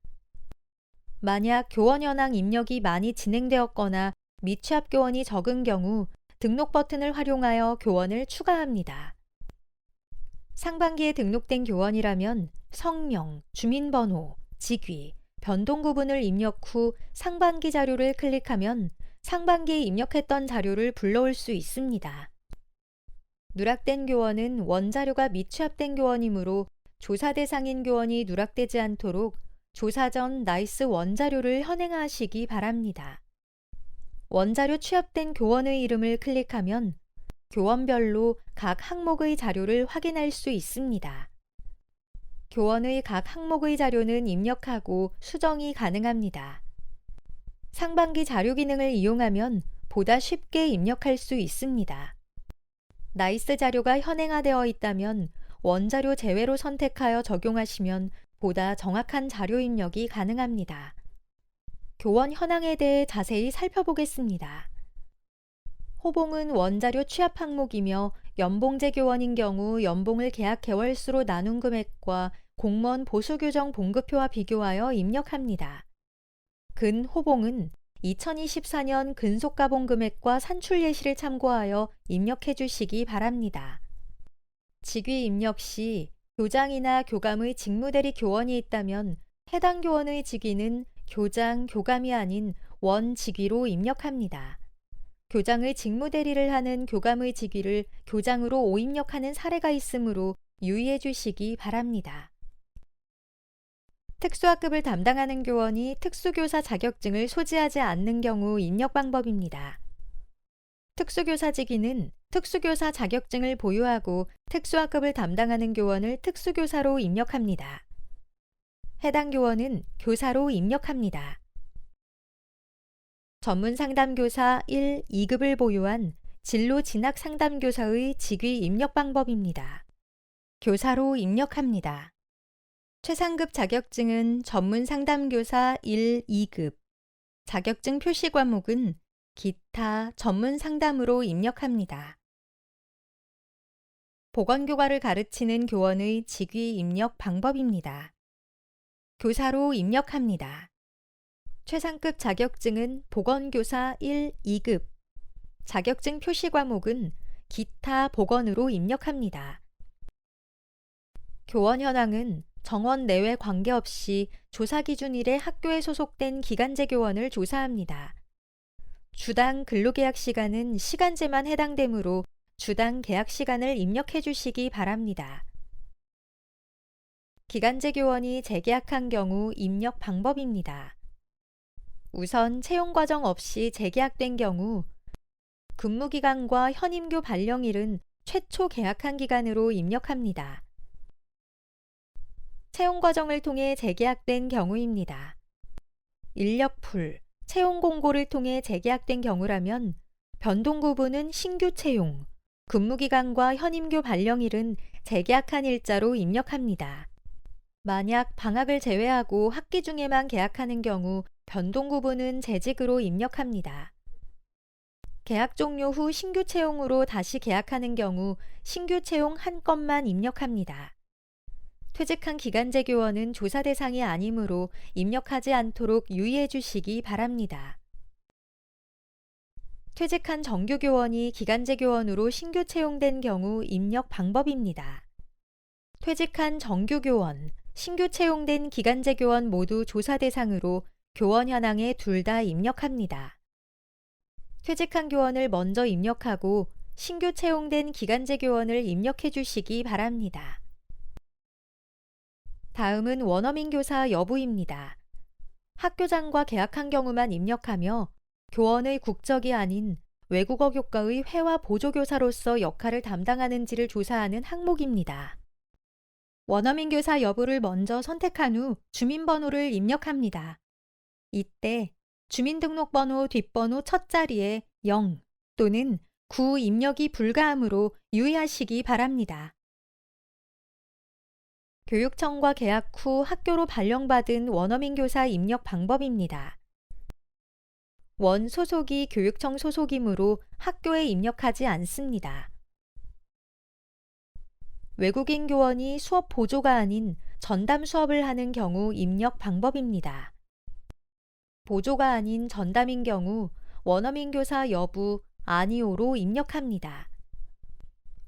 만약 교원 현황 입력이 많이 진행되었거나 미취합 교원이 적은 경우 등록 버튼을 활용하여 교원을 추가합니다. 상반기에 등록된 교원이라면 성명, 주민번호, 직위, 변동 구분을 입력 후 상반기 자료를 클릭하면 상반기에 입력했던 자료를 불러올 수 있습니다. 누락된 교원은 원자료가 미취합된 교원이므로 조사 대상인 교원이 누락되지 않도록 조사 전 나이스 원자료를 현행하시기 바랍니다. 원자료 취합된 교원의 이름을 클릭하면 교원별로 각 항목의 자료를 확인할 수 있습니다. 교원의 각 항목의 자료는 입력하고 수정이 가능합니다. 상반기 자료 기능을 이용하면 보다 쉽게 입력할 수 있습니다. 나이스 자료가 현행화되어 있다면 원자료 제외로 선택하여 적용하시면 보다 정확한 자료 입력이 가능합니다. 교원 현황에 대해 자세히 살펴보겠습니다. 호봉은 원자료 취합 항목이며 연봉제 교원인 경우 연봉을 계약 개월수로 나눈 금액과 공무원 보수규정 봉급표와 비교하여 입력합니다. 근 호봉은 2024년 근속가봉 금액과 산출 예시를 참고하여 입력해 주시기 바랍니다. 직위 입력 시 교장이나 교감의 직무대리 교원이 있다면 해당 교원의 직위는 교장, 교감이 아닌 원 직위로 입력합니다. 교장의 직무대리를 하는 교감의 직위를 교장으로 오입력하는 사례가 있으므로 유의해 주시기 바랍니다. 특수학급을 담당하는 교원이 특수교사 자격증을 소지하지 않는 경우 입력 방법입니다. 특수교사 직위는 특수교사 자격증을 보유하고 특수학급을 담당하는 교원을 특수교사로 입력합니다. 해당 교원은 교사로 입력합니다. 전문상담교사 1, 2급을 보유한 진로진학상담교사의 직위 입력 방법입니다. 교사로 입력합니다. 최상급 자격증은 전문상담교사 1, 2급, 자격증 표시 과목은 기타, 전문상담으로 입력합니다. 보건교과를 가르치는 교원의 직위 입력 방법입니다. 교사로 입력합니다. 최상급 자격증은 보건교사 1, 2급, 자격증 표시 과목은 기타 보건으로 입력합니다. 교원 현황은 정원 내외 관계없이 조사 기준 일에 학교에 소속된 기간제 교원을 조사합니다. 주당 근로계약 시간은 시간제만 해당되므로 주당 계약 시간을 입력해 주시기 바랍니다. 기간제 교원이 재계약한 경우 입력 방법입니다. 우선 채용 과정 없이 재계약된 경우 근무기간과 현임교 발령일은 최초 계약한 기간으로 입력합니다. 채용 과정을 통해 재계약된 경우입니다. 인력풀, 채용 공고를 통해 재계약된 경우라면 변동 구분은 신규 채용, 근무기간과 현임교 발령일은 재계약한 일자로 입력합니다. 만약 방학을 제외하고 학기 중에만 계약하는 경우 변동 구분은 재직으로 입력합니다. 계약 종료 후 신규 채용으로 다시 계약하는 경우 신규 채용 한 건만 입력합니다. 퇴직한 기간제 교원은 조사 대상이 아니므로 입력하지 않도록 유의해 주시기 바랍니다. 퇴직한 정규 교원이 기간제 교원으로 신규 채용된 경우 입력 방법입니다. 퇴직한 정규 교원, 신규 채용된 기간제 교원 모두 조사 대상으로 교원 현황에 둘 다 입력합니다. 퇴직한 교원을 먼저 입력하고 신규 채용된 기간제 교원을 입력해 주시기 바랍니다. 다음은 원어민 교사 여부입니다. 학교장과 계약한 경우만 입력하며 교원의 국적이 아닌 외국어 교과의 회화 보조교사로서 역할을 담당하는지를 조사하는 항목입니다. 원어민 교사 여부를 먼저 선택한 후 주민번호를 입력합니다. 이때 주민등록번호 뒷번호 첫 자리에 0 또는 9 입력이 불가하므로 유의하시기 바랍니다. 교육청과 계약 후 학교로 발령받은 원어민 교사 입력 방법입니다. 원 소속이 교육청 소속이므로 학교에 입력하지 않습니다. 외국인 교원이 수업 보조가 아닌 전담 수업을 하는 경우 입력 방법입니다. 보조가 아닌 전담인 경우 원어민 교사 여부 아니오로 입력합니다.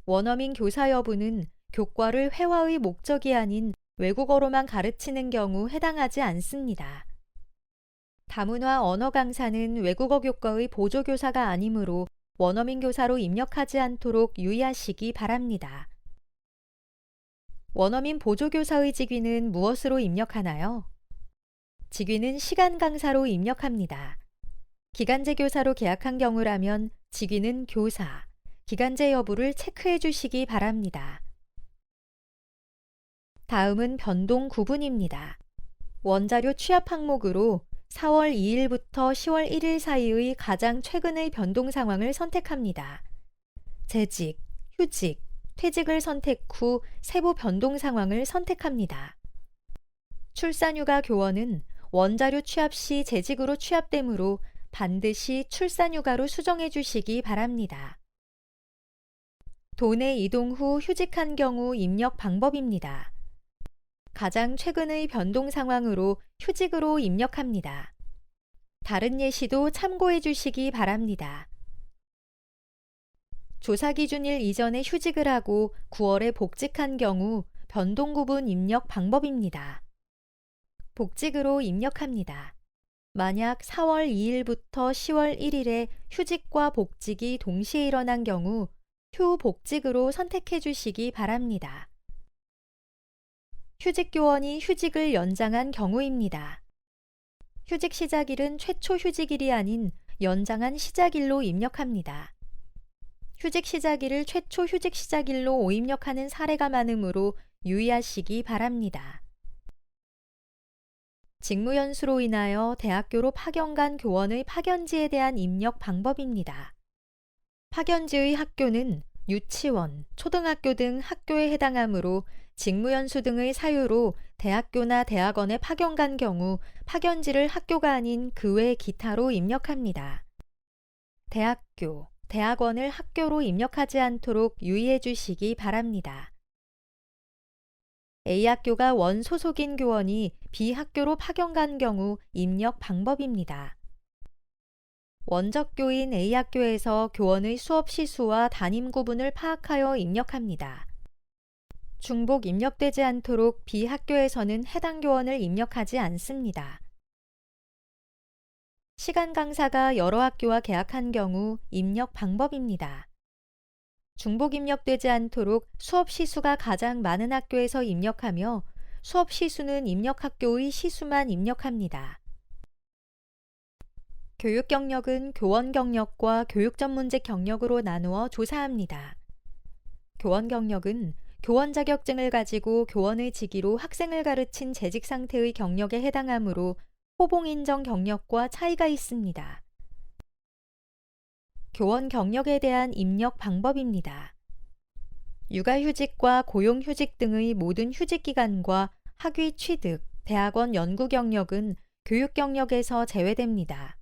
원어민 교사 여부는 교과를 회화의 목적이 아닌 외국어로만 가르치는 경우 해당하지 않습니다. 다문화 언어 강사는 외국어 교과의 보조교사가 아니므로 원어민 교사로 입력하지 않도록 유의하시기 바랍니다. 원어민 보조교사의 직위는 무엇으로 입력하나요? 직위는 시간 강사로 입력합니다. 기간제 교사로 계약한 경우라면 직위는 교사, 기간제 여부를 체크해 주시기 바랍니다. 다음은 변동 구분입니다. 원자료 취합 항목으로 4월 2일부터 10월 1일 사이의 가장 최근의 변동 상황을 선택합니다. 재직, 휴직, 퇴직을 선택 후 세부 변동 상황을 선택합니다. 출산휴가 교원은 원자료 취합 시 재직으로 취합되므로 반드시 출산휴가로 수정해 주시기 바랍니다. 도내 이동 후 휴직한 경우 입력 방법입니다. 가장 최근의 변동 상황으로 휴직으로 입력합니다. 다른 예시도 참고해 주시기 바랍니다. 조사 기준일 이전에 휴직을 하고 9월에 복직한 경우 변동 구분 입력 방법입니다. 복직으로 입력합니다. 만약 4월 2일부터 10월 1일에 휴직과 복직이 동시에 일어난 경우 휴복직으로 선택해 주시기 바랍니다. 휴직 교원이 휴직을 연장한 경우입니다. 휴직 시작일은 최초 휴직일이 아닌 연장한 시작일로 입력합니다. 휴직 시작일을 최초 휴직 시작일로 오입력하는 사례가 많으므로 유의하시기 바랍니다. 직무연수로 인하여 대학교로 파견 간 교원의 파견지에 대한 입력 방법입니다. 파견지의 학교는 유치원, 초등학교 등 학교에 해당하므로 직무연수 등의 사유로 대학교나 대학원에 파견 간 경우 파견지를 학교가 아닌 그 외 기타로 입력합니다. 대학교, 대학원을 학교로 입력하지 않도록 유의해 주시기 바랍니다. A학교가 원 소속인 교원이 B학교로 파견 간 경우 입력 방법입니다. 원적교인 A학교에서 교원의 수업 시수와 담임 구분을 파악하여 입력합니다. 중복 입력되지 않도록 B학교에서는 해당 교원을 입력하지 않습니다. 시간 강사가 여러 학교와 계약한 경우 입력 방법입니다. 중복 입력되지 않도록 수업 시수가 가장 많은 학교에서 입력하며 수업 시수는 입력 학교의 시수만 입력합니다. 교육 경력은 교원 경력과 교육 전문직 경력으로 나누어 조사합니다. 교원 경력은 교원 자격증을 가지고 교원의 직위로 학생을 가르친 재직 상태의 경력에 해당하므로 호봉 인정 경력과 차이가 있습니다. 교원 경력에 대한 입력 방법입니다. 육아휴직과 고용휴직 등의 모든 휴직기간과 학위 취득, 대학원 연구 경력은 교육 경력에서 제외됩니다.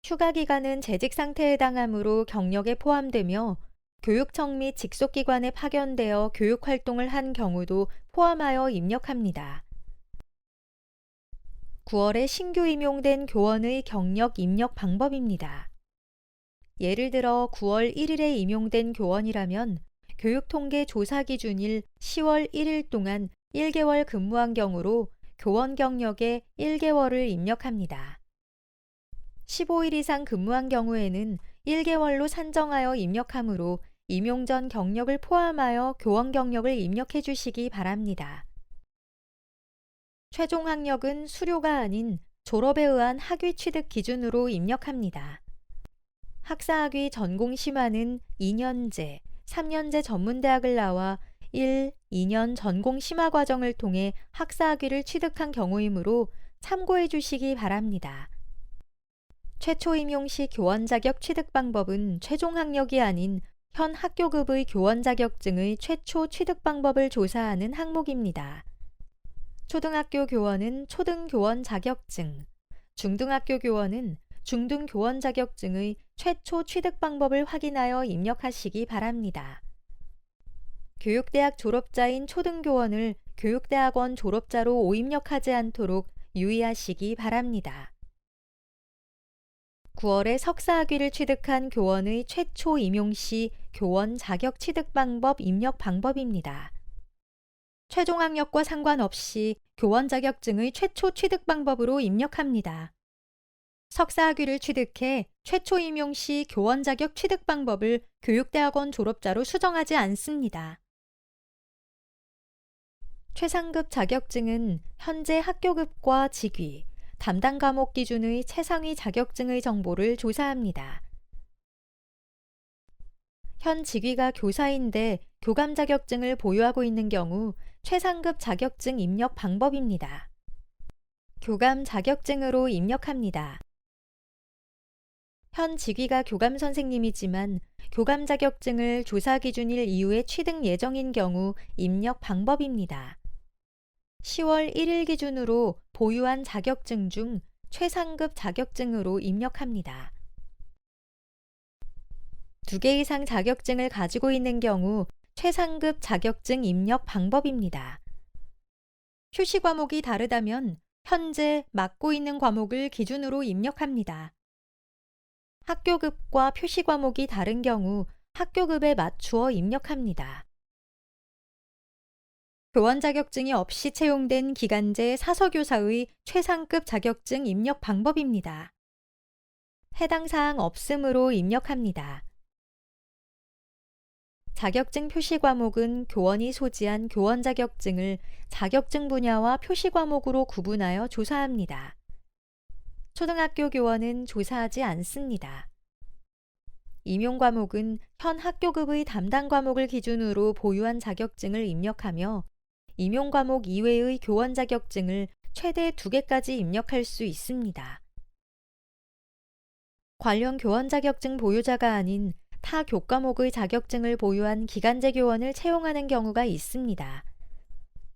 휴가기간은 재직 상태에 해당하므로 경력에 포함되며 교육청 및 직속기관에 파견되어 교육활동을 한 경우도 포함하여 입력합니다. 9월에 신규 임용된 교원의 경력 입력 방법입니다. 예를 들어 9월 1일에 임용된 교원이라면 교육통계 조사 기준일 10월 1일 동안 1개월 근무한 경우로 교원 경력에 1개월을 입력합니다. 15일 이상 근무한 경우에는 1개월로 산정하여 입력하므로 임용 전 경력을 포함하여 교원 경력을 입력해 주시기 바랍니다. 최종 학력은 수료가 아닌 졸업에 의한 학위 취득 기준으로 입력합니다. 학사학위 전공 심화는 2년제, 3년제 전문대학을 나와 1, 2년 전공 심화 과정을 통해 학사학위를 취득한 경우이므로 참고해 주시기 바랍니다. 최초 임용 시 교원 자격 취득 방법은 최종 학력이 아닌 현 학교급의 교원 자격증의 최초 취득 방법을 조사하는 항목입니다. 초등학교 교원은 초등교원 자격증, 중등학교 교원은 중등교원 자격증의 최초 취득 방법을 확인하여 입력하시기 바랍니다. 교육대학 졸업자인 초등교원을 교육대학원 졸업자로 오입력하지 않도록 유의하시기 바랍니다. 9월에 석사학위를 취득한 교원의 최초 임용 시 교원 자격 취득 방법 입력 방법입니다. 최종 학력과 상관없이 교원 자격증의 최초 취득 방법으로 입력합니다. 석사학위를 취득해 최초 임용 시 교원 자격 취득 방법을 교육대학원 졸업자로 수정하지 않습니다. 최상급 자격증은 현재 학교급과 직위, 담당 과목 기준의 최상위 자격증의 정보를 조사합니다. 현 직위가 교사인데 교감 자격증을 보유하고 있는 경우 최상급 자격증 입력 방법입니다. 교감 자격증으로 입력합니다. 현 직위가 교감 선생님이지만 교감 자격증을 조사 기준일 이후에 취득 예정인 경우 입력 방법입니다. 10월 1일 기준으로 보유한 자격증 중 최상급 자격증으로 입력합니다. 2개 이상 자격증을 가지고 있는 경우 최상급 자격증 입력 방법입니다. 표시 과목이 다르다면 현재 맡고 있는 과목을 기준으로 입력합니다. 학교급과 표시 과목이 다른 경우 학교급에 맞추어 입력합니다. 교원 자격증이 없이 채용된 기간제 사서교사의 최상급 자격증 입력 방법입니다. 해당 사항 없음으로 입력합니다. 자격증 표시 과목은 교원이 소지한 교원 자격증을 자격증 분야와 표시 과목으로 구분하여 조사합니다. 초등학교 교원은 조사하지 않습니다. 임용 과목은 현 학교급의 담당 과목을 기준으로 보유한 자격증을 입력하며 임용 과목 이외의 교원 자격증을 최대 2개까지 입력할 수 있습니다. 관련 교원 자격증 보유자가 아닌 타 교과목의 자격증을 보유한 기간제 교원을 채용하는 경우가 있습니다.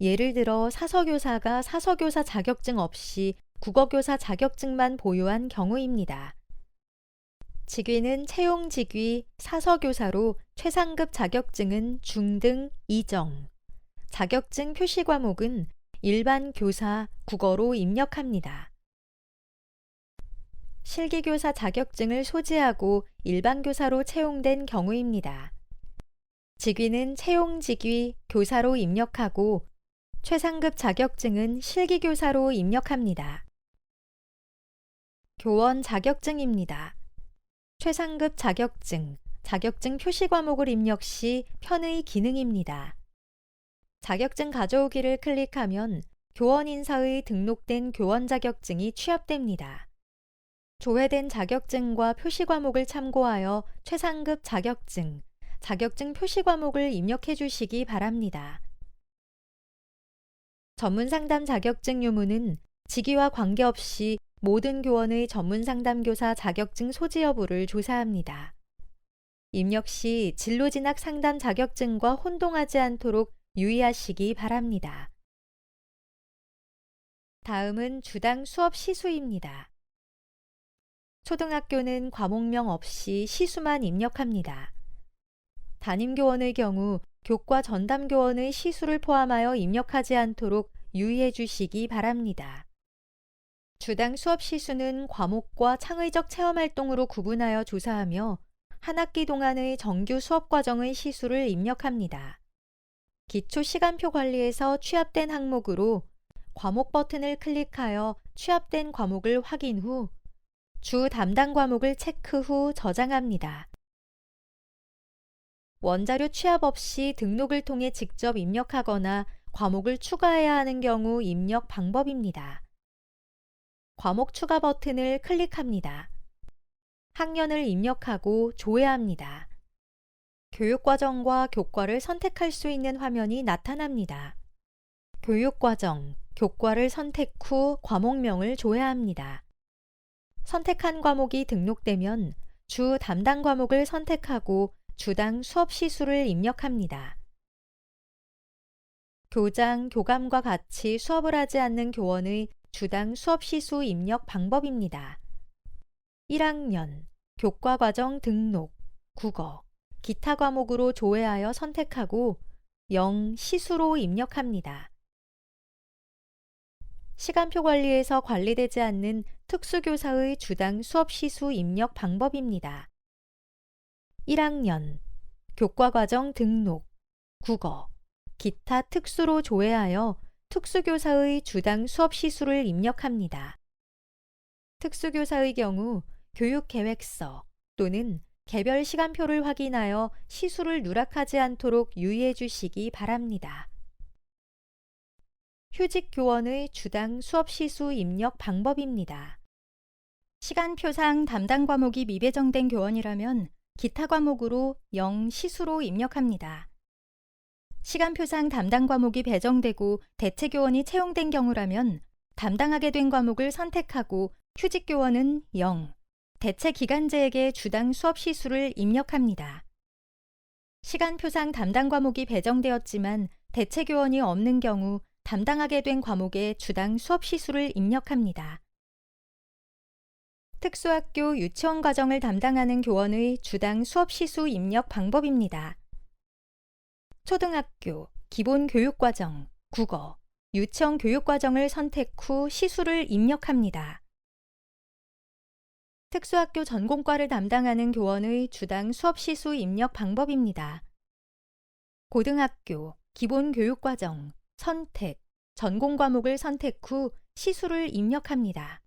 예를 들어 사서교사가 사서교사 자격증 없이 국어교사 자격증만 보유한 경우입니다. 직위는 채용 직위 사서교사로 최상급 자격증은 중등 2정, 자격증 표시 과목은 일반 교사 국어로 입력합니다. 실기교사 자격증을 소지하고 일반 교사로 채용된 경우입니다. 직위는 채용 직위 교사로 입력하고 최상급 자격증은 실기교사로 입력합니다. 교원 자격증입니다. 최상급 자격증, 자격증 표시 과목을 입력 시 편의 기능입니다. 자격증 가져오기를 클릭하면 교원 인사의 등록된 교원 자격증이 취합됩니다. 조회된 자격증과 표시 과목을 참고하여 최상급 자격증, 자격증 표시 과목을 입력해 주시기 바랍니다. 전문상담 자격증 유무는 직위와 관계없이 모든 교원의 전문상담교사 자격증 소지 여부를 조사합니다. 입력 시 진로진학 상담 자격증과 혼동하지 않도록 유의하시기 바랍니다. 다음은 주당 수업 시수입니다. 초등학교는 과목명 없이 시수만 입력합니다. 담임교원의 경우 교과 전담교원의 시수를 포함하여 입력하지 않도록 유의해 주시기 바랍니다. 주당 수업 시수는 과목과 창의적 체험활동으로 구분하여 조사하며 한 학기 동안의 정규 수업 과정의 시수를 입력합니다. 기초 시간표 관리에서 취합된 항목으로 과목 버튼을 클릭하여 취합된 과목을 확인 후 주 담당 과목을 체크 후 저장합니다. 원자료 취합 없이 등록을 통해 직접 입력하거나 과목을 추가해야 하는 경우 입력 방법입니다. 과목 추가 버튼을 클릭합니다. 학년을 입력하고 조회합니다. 교육과정과 교과를 선택할 수 있는 화면이 나타납니다. 교육과정, 교과를 선택 후 과목명을 조회합니다. 선택한 과목이 등록되면 주 담당 과목을 선택하고 주당 수업 시수를 입력합니다. 교장, 교감과 같이 수업을 하지 않는 교원의 주당 수업 시수 입력 방법입니다. 1학년, 교과과정 등록, 국어, 기타 과목으로 조회하여 선택하고 0 시수로 입력합니다. 시간표 관리에서 관리되지 않는 특수교사의 주당 수업 시수 입력 방법입니다. 1학년, 교과과정 등록, 국어, 기타 특수로 조회하여 특수교사의 주당 수업 시수를 입력합니다. 특수교사의 경우 교육계획서 또는 개별 시간표를 확인하여 시수를 누락하지 않도록 유의해 주시기 바랍니다. 휴직 교원의 주당 수업 시수 입력 방법입니다. 시간표상 담당 과목이 미배정된 교원이라면 기타 과목으로 0 시수로 입력합니다. 시간표상 담당 과목이 배정되고 대체 교원이 채용된 경우라면 담당하게 된 과목을 선택하고 휴직 교원은 0, 대체 기간제에게 주당 수업 시수를 입력합니다. 시간표상 담당 과목이 배정되었지만 대체 교원이 없는 경우 담당하게 된 과목에 주당 수업 시수를 입력합니다. 특수학교 유치원 과정을 담당하는 교원의 주당 수업 시수 입력 방법입니다. 초등학교, 기본교육과정, 국어, 유치원 교육과정을 선택 후 시수를 입력합니다. 특수학교 전공과를 담당하는 교원의 주당 수업 시수 입력 방법입니다. 고등학교, 기본교육과정, 선택, 전공 과목을 선택 후 시수를 입력합니다.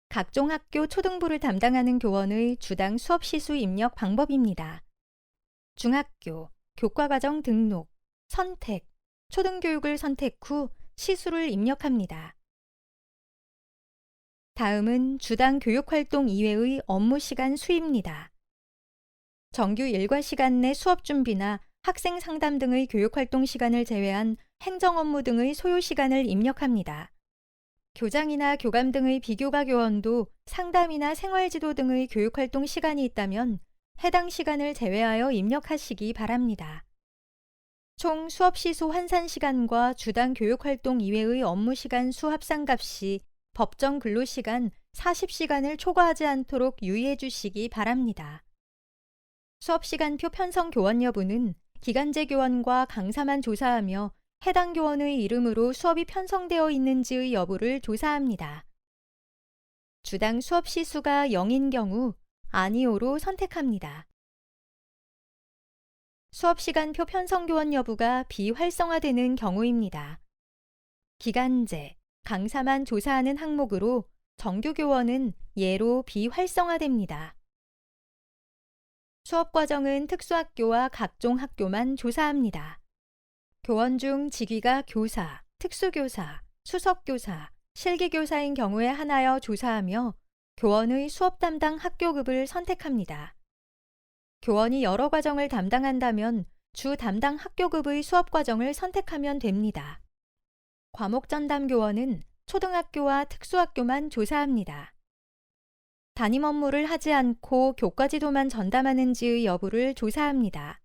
각종 학교 초등부를 담당하는 교원의 주당 수업 시수 입력 방법입니다. 중학교, 교과과정 등록, 선택, 초등교육을 선택 후 시수를 입력합니다. 다음은 주당 교육활동 이외의 업무시간 수입니다. 정규 일과 시간 내 수업 준비나 학생 상담 등의 교육활동 시간을 제외한 행정 업무 등의 소요 시간을 입력합니다. 교장이나 교감 등의 비교과 교원도 상담이나 생활지도 등의 교육활동 시간이 있다면 해당 시간을 제외하여 입력하시기 바랍니다. 총 수업 시수 환산 시간과 주당 교육활동 이외의 업무 시간 수 합산값이 법정 근로시간 40시간을 초과하지 않도록 유의해 주시기 바랍니다. 수업시간표 편성 교원 여부는 기간제 교원과 강사만 조사하며 해당 교원의 이름으로 수업이 편성되어 있는지의 여부를 조사합니다. 주당 수업 시수가 0인 경우 아니오로 선택합니다. 수업시간표 편성 교원 여부가 비활성화되는 경우입니다. 기간제, 강사만 조사하는 항목으로 정규 교원은 예로 비활성화됩니다. 수업 과정은 특수학교와 각종 학교만 조사합니다. 교원 중 직위가 교사, 특수교사, 수석교사, 실기교사인 경우에 한하여 조사하며 교원의 수업 담당 학교급을 선택합니다. 교원이 여러 과정을 담당한다면 주 담당 학교급의 수업 과정을 선택하면 됩니다. 과목 전담 교원은 초등학교와 특수학교만 조사합니다. 담임 업무를 하지 않고 교과지도만 전담하는지의 여부를 조사합니다.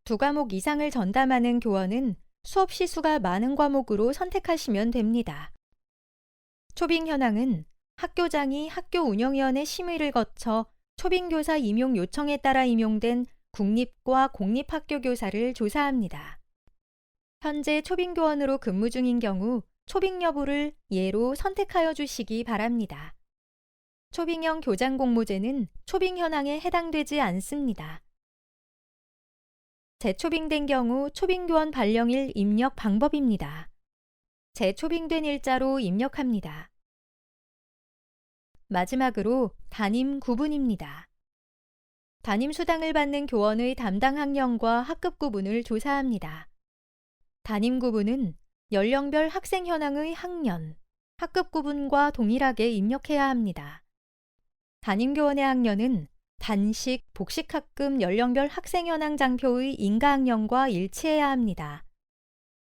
2과목 이상을 전담하는 교원은 수업 시수가 많은 과목으로 선택하시면 됩니다. 초빙 현황은 학교장이 학교 운영위원회 심의를 거쳐 초빙교사 임용 요청에 따라 임용된 국립과 공립학교 교사를 조사합니다. 현재 초빙교원으로 근무 중인 경우 초빙 여부를 예로 선택하여 주시기 바랍니다. 초빙형 교장 공모제는 초빙 현황에 해당되지 않습니다. 재초빙된 경우 초빙교원 발령일 입력 방법입니다. 재초빙된 일자로 입력합니다. 마지막으로 담임 구분입니다. 담임 수당을 받는 교원의 담당 학년과 학급 구분을 조사합니다. 담임 구분은 연령별 학생 현황의 학년, 학급 구분과 동일하게 입력해야 합니다. 담임교원의 학년은 단식, 복식학급 연령별 학생 현황 장표의 인가학년과 일치해야 합니다.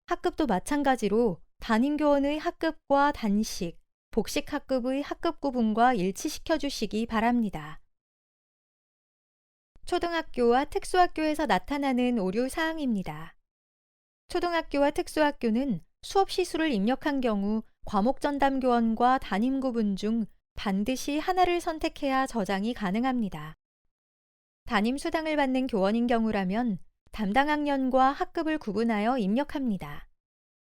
학급도 마찬가지로 담임교원의 학급과 단식, 복식학급의 학급 구분과 일치시켜 주시기 바랍니다. 초등학교와 특수학교에서 나타나는 오류 사항입니다. 초등학교와 특수학교는 수업 시수를 입력한 경우 과목 전담 교원과 담임 구분 중 반드시 하나를 선택해야 저장이 가능합니다. 담임 수당을 받는 교원인 경우라면 담당 학년과 학급을 구분하여 입력합니다.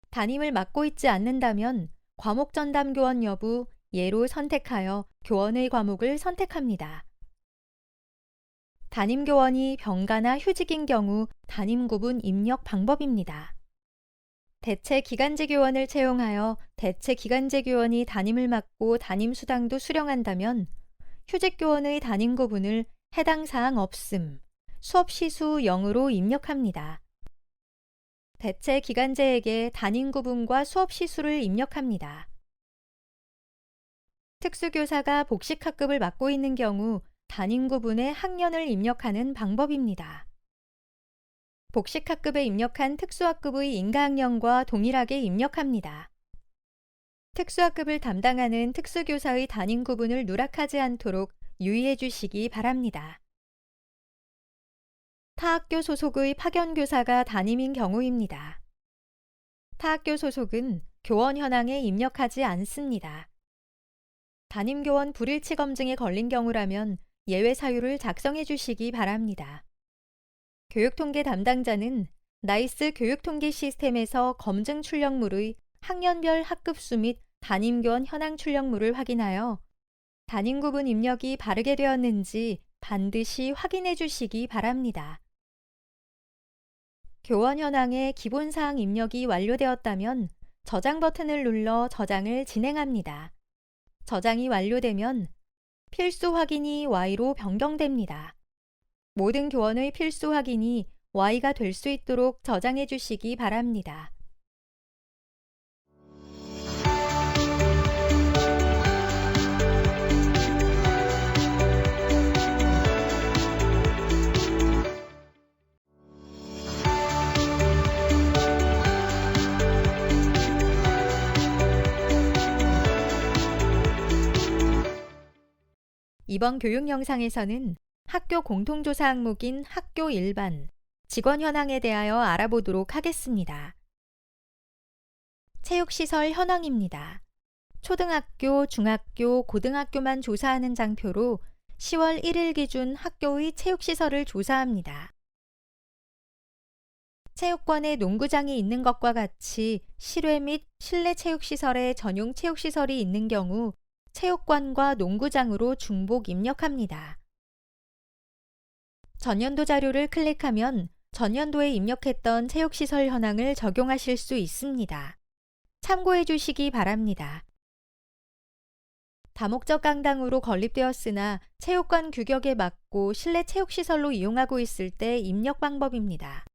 담임을 맡고 있지 않는다면 과목 전담 교원 여부 예로 선택하여 교원의 과목을 선택합니다. 담임 교원이 병가나 휴직인 경우 담임 구분 입력 방법입니다. 대체 기간제 교원을 채용하여 대체 기간제 교원이 담임을 맡고 담임 수당도 수령한다면 휴직 교원의 담임 구분을 해당 사항 없음, 수업 시수 0으로 입력합니다. 대체 기간제에게 담임 구분과 수업 시수를 입력합니다. 특수교사가 복식학급을 맡고 있는 경우 담임 구분에 학년을 입력하는 방법입니다. 복식학급에 입력한 특수학급의 인가학년과 동일하게 입력합니다. 특수학급을 담당하는 특수교사의 담임 구분을 누락하지 않도록 유의해 주시기 바랍니다. 타학교 소속의 파견교사가 담임인 경우입니다. 타학교 소속은 교원 현황에 입력하지 않습니다. 담임교원 불일치 검증에 걸린 경우라면 예외 사유를 작성해 주시기 바랍니다. 교육통계 담당자는 나이스 교육통계 시스템에서 검증 출력물의 학년별 학급수 및 담임교원 현황 출력물을 확인하여 담임 구분 입력이 바르게 되었는지 반드시 확인해 주시기 바랍니다. 교원 현황의 기본사항 입력이 완료되었다면 저장 버튼을 눌러 저장을 진행합니다. 저장이 완료되면 필수 확인이 Y로 변경됩니다. 모든 교원의 필수 확인이 Y가 될 수 있도록 저장해 주시기 바랍니다. 이번 교육 영상에서는 학교 공통조사 항목인 학교 일반, 직원 현황에 대하여 알아보도록 하겠습니다. 체육시설 현황입니다. 초등학교, 중학교, 고등학교만 조사하는 장표로 10월 1일 기준 학교의 체육시설을 조사합니다. 체육관에 농구장이 있는 것과 같이 실외 및 실내 체육시설에 전용 체육시설이 있는 경우 체육관과 농구장으로 중복 입력합니다. 전년도 자료를 클릭하면 전년도에 입력했던 체육시설 현황을 적용하실 수 있습니다. 참고해 주시기 바랍니다. 다목적 강당으로 건립되었으나 체육관 규격에 맞고 실내 체육시설로 이용하고 있을 때 입력 방법입니다.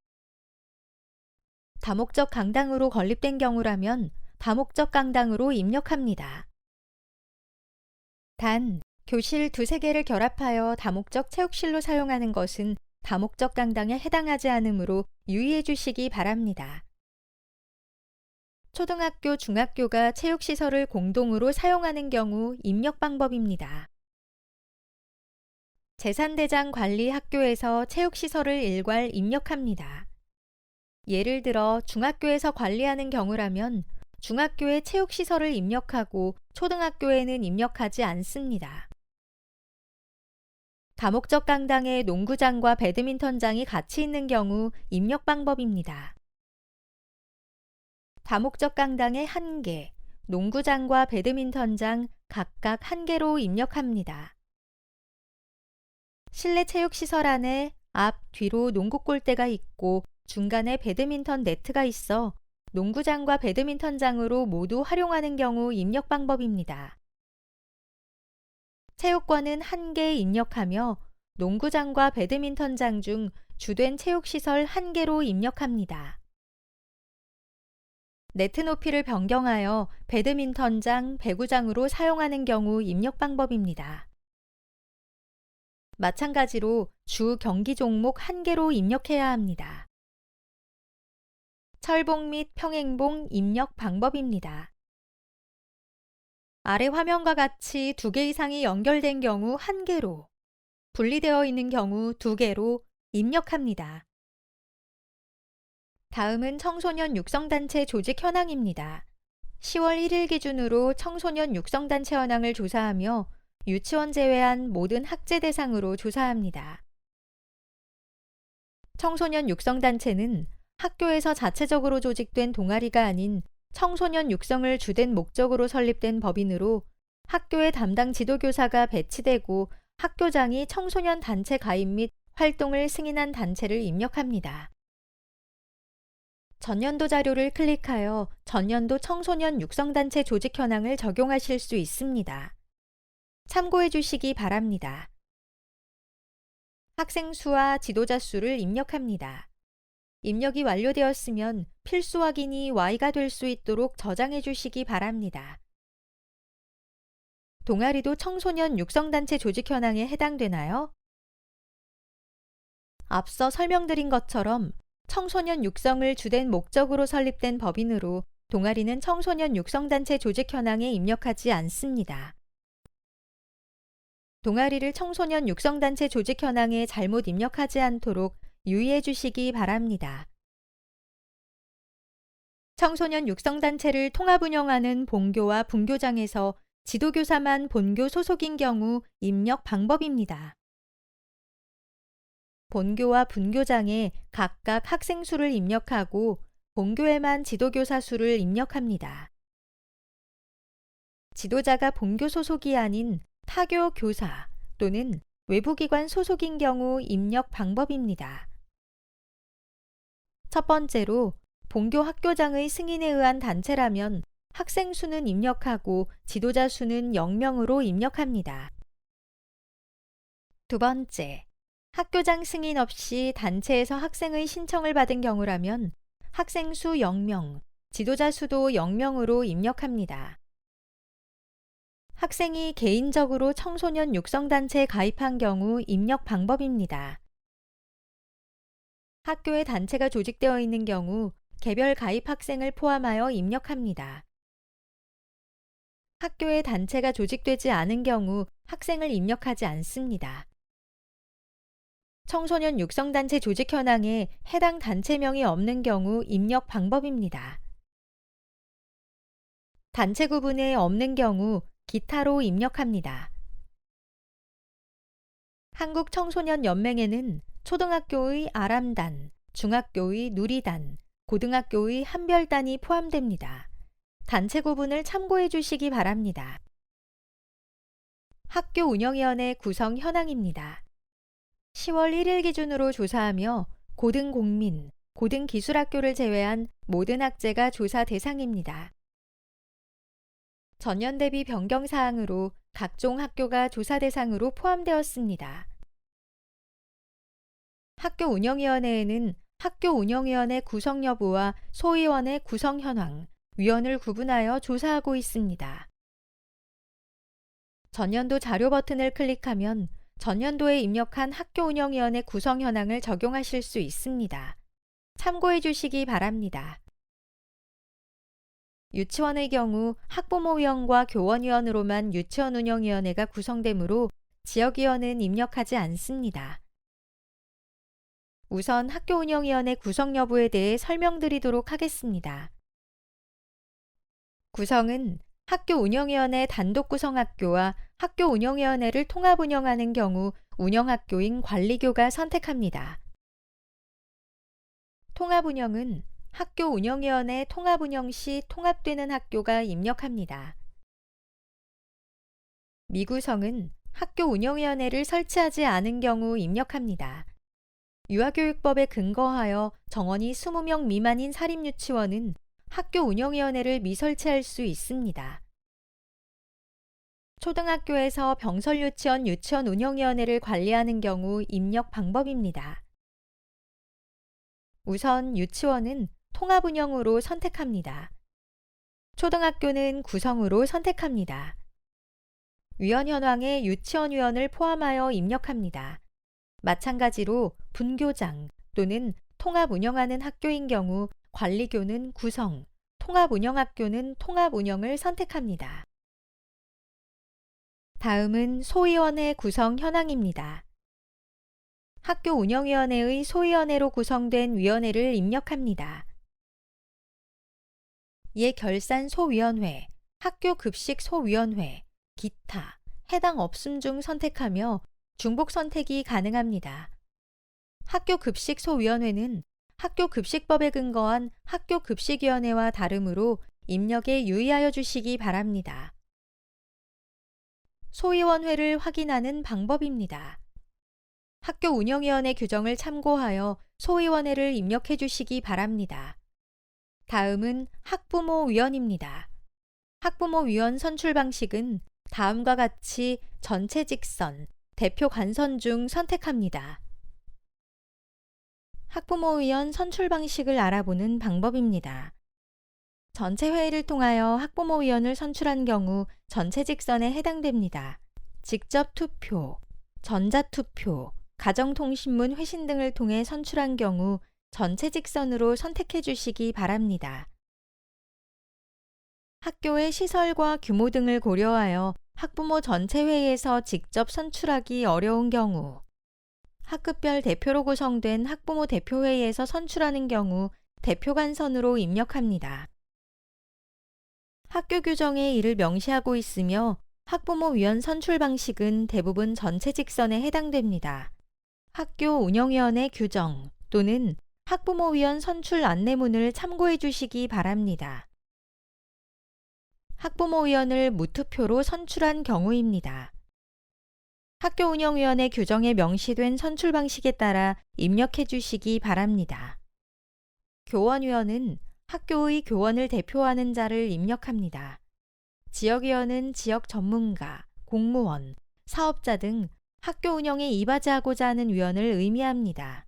다목적 강당으로 건립된 경우라면 다목적 강당으로 입력합니다. 단, 교실 두세 개를 결합하여 다목적 체육실로 사용하는 것은 다목적 강당에 해당하지 않으므로 유의해 주시기 바랍니다. 초등학교, 중학교가 체육시설을 공동으로 사용하는 경우 입력 방법입니다. 재산대장 관리 학교에서 체육시설을 일괄 입력합니다. 예를 들어 중학교에서 관리하는 경우라면 중학교에 체육시설을 입력하고 초등학교에는 입력하지 않습니다. 다목적 강당에 농구장과 배드민턴장이 같이 있는 경우 입력 방법입니다. 다목적 강당에 1개, 농구장과 배드민턴장 각각 1개로 입력합니다. 실내 체육시설 안에 앞, 뒤로 농구 골대가 있고 중간에 배드민턴 네트가 있어 농구장과 배드민턴장으로 모두 활용하는 경우 입력 방법입니다. 체육관은 1개 입력하며 농구장과 배드민턴장 중 주된 체육시설 1개로 입력합니다. 네트 높이를 변경하여 배드민턴장, 배구장으로 사용하는 경우 입력 방법입니다. 마찬가지로 주 경기 종목 1개로 입력해야 합니다. 철봉 및 평행봉 입력 방법입니다. 아래 화면과 같이 2개 이상이 연결된 경우 1개로, 분리되어 있는 경우 2개로 입력합니다. 다음은 청소년 육성단체 조직 현황입니다. 10월 1일 기준으로 청소년 육성단체 현황을 조사하며 유치원 제외한 모든 학제 대상으로 조사합니다. 청소년 육성단체는 학교에서 자체적으로 조직된 동아리가 아닌 청소년 육성을 주된 목적으로 설립된 법인으로 학교의 담당 지도교사가 배치되고 학교장이 청소년 단체 가입 및 활동을 승인한 단체를 입력합니다. 전년도 자료를 클릭하여 전년도 청소년 육성단체 조직 현황을 적용하실 수 있습니다. 참고해 주시기 바랍니다. 학생 수와 지도자 수를 입력합니다. 입력이 완료되었으면 필수 확인이 Y가 될 수 있도록 저장해 주시기 바랍니다. 동아리도 청소년 육성단체 조직 현황에 해당되나요? 앞서 설명드린 것처럼 청소년 육성을 주된 목적으로 설립된 법인으로 동아리는 청소년 육성단체 조직 현황에 입력하지 않습니다. 동아리를 청소년 육성단체 조직 현황에 잘못 입력하지 않도록 유의해 주시기 바랍니다. 청소년 육성단체를 통합 운영하는 본교와 분교장에서 지도교사만 본교 소속인 경우 입력 방법입니다. 본교와 분교장에 각각 학생 수를 입력하고 본교에만 지도교사 수를 입력합니다. 지도자가 본교 소속이 아닌 타교 교사 또는 외부기관 소속인 경우 입력 방법입니다. 첫 번째로 본교 학교장의 승인에 의한 단체라면 학생 수는 입력하고 지도자 수는 0명으로 입력합니다. 두 번째, 학교장 승인 없이 단체에서 학생의 신청을 받은 경우라면 학생 수 0명, 지도자 수도 0명으로 입력합니다. 학생이 개인적으로 청소년 육성단체에 가입한 경우 입력 방법입니다. 학교에 단체가 조직되어 있는 경우 개별 가입 학생을 포함하여 입력합니다. 학교에 단체가 조직되지 않은 경우 학생을 입력하지 않습니다. 청소년 육성단체 조직 현황에 해당 단체명이 없는 경우 입력 방법입니다. 단체 구분에 없는 경우 기타로 입력합니다. 한국청소년연맹에는 초등학교의 아람단, 중학교의 누리단, 고등학교의 한별단이 포함됩니다. 단체 구분을 참고해 주시기 바랍니다. 학교 운영위원회 구성 현황입니다. 10월 1일 기준으로 조사하며 고등공민, 고등기술학교를 제외한 모든 학제가 조사 대상입니다. 전년 대비 변경 사항으로 각종 학교가 조사 대상으로 포함되었습니다. 학교 운영위원회에는 학교 운영위원회 구성 여부와 소위원회 구성 현황, 위원을 구분하여 조사하고 있습니다. 전년도 자료 버튼을 클릭하면 전년도에 입력한 학교 운영위원회 구성 현황을 적용하실 수 있습니다. 참고해 주시기 바랍니다. 유치원의 경우 학부모위원과 교원위원으로만 유치원 운영위원회가 구성되므로 지역위원은 입력하지 않습니다. 우선 학교 운영위원회 구성 여부에 대해 설명드리도록 하겠습니다. 구성은 학교 운영위원회 단독 구성 학교와 학교 운영위원회를 통합 운영하는 경우 운영학교인 관리교가 선택합니다. 통합 운영은 학교 운영위원회 통합 운영 시 통합되는 학교가 입력합니다. 미구성은 학교 운영위원회를 설치하지 않은 경우 입력합니다. 유아교육법에 근거하여 정원이 20명 미만인 사립유치원은 학교 운영위원회를 미설치할 수 있습니다. 초등학교에서 병설유치원 유치원 운영위원회를 관리하는 경우 입력 방법입니다. 우선 유치원은 통합운영으로 선택합니다. 초등학교는 구성으로 선택합니다. 위원 현황에 유치원위원을 포함하여 입력합니다. 마찬가지로 분교장 또는 통합운영하는 학교인 경우 관리교는 구성, 통합운영학교는 통합운영을 선택합니다. 다음은 소위원회 구성 현황입니다. 학교 운영위원회의 소위원회로 구성된 위원회를 입력합니다. 예결산 소위원회, 학교 급식 소위원회, 기타, 해당 없음 중 선택하며 중복 선택이 가능합니다. 학교 급식 소위원회는 학교 급식법에 근거한 학교 급식위원회와 다르므로 입력에 유의하여 주시기 바랍니다. 소위원회를 확인하는 방법입니다. 학교 운영위원회 규정을 참고하여 소위원회를 입력해 주시기 바랍니다. 다음은 학부모위원입니다. 학부모위원 선출 방식은 다음과 같이 전체 직선, 대표 간선 중 선택합니다. 학부모위원 선출 방식을 알아보는 방법입니다. 전체 회의를 통하여 학부모위원을 선출한 경우 전체 직선에 해당됩니다. 직접 투표, 전자투표, 가정통신문 회신 등을 통해 선출한 경우 전체 직선으로 선택해 주시기 바랍니다. 학교의 시설과 규모 등을 고려하여 학부모 전체 회의에서 직접 선출하기 어려운 경우, 학급별 대표로 구성된 학부모 대표회의에서 선출하는 경우 대표 간선으로 입력합니다. 학교 규정에 이를 명시하고 있으며 학부모위원 선출 방식은 대부분 전체 직선에 해당됩니다. 학교 운영위원회 규정 또는 학부모위원 선출 안내문을 참고해 주시기 바랍니다. 학부모위원을 무투표로 선출한 경우입니다. 학교운영위원회 규정에 명시된 선출 방식에 따라 입력해 주시기 바랍니다. 교원위원은 학교의 교원을 대표하는 자를 입력합니다. 지역위원은 지역 전문가, 공무원, 사업자 등 학교 운영에 이바지하고자 하는 위원을 의미합니다.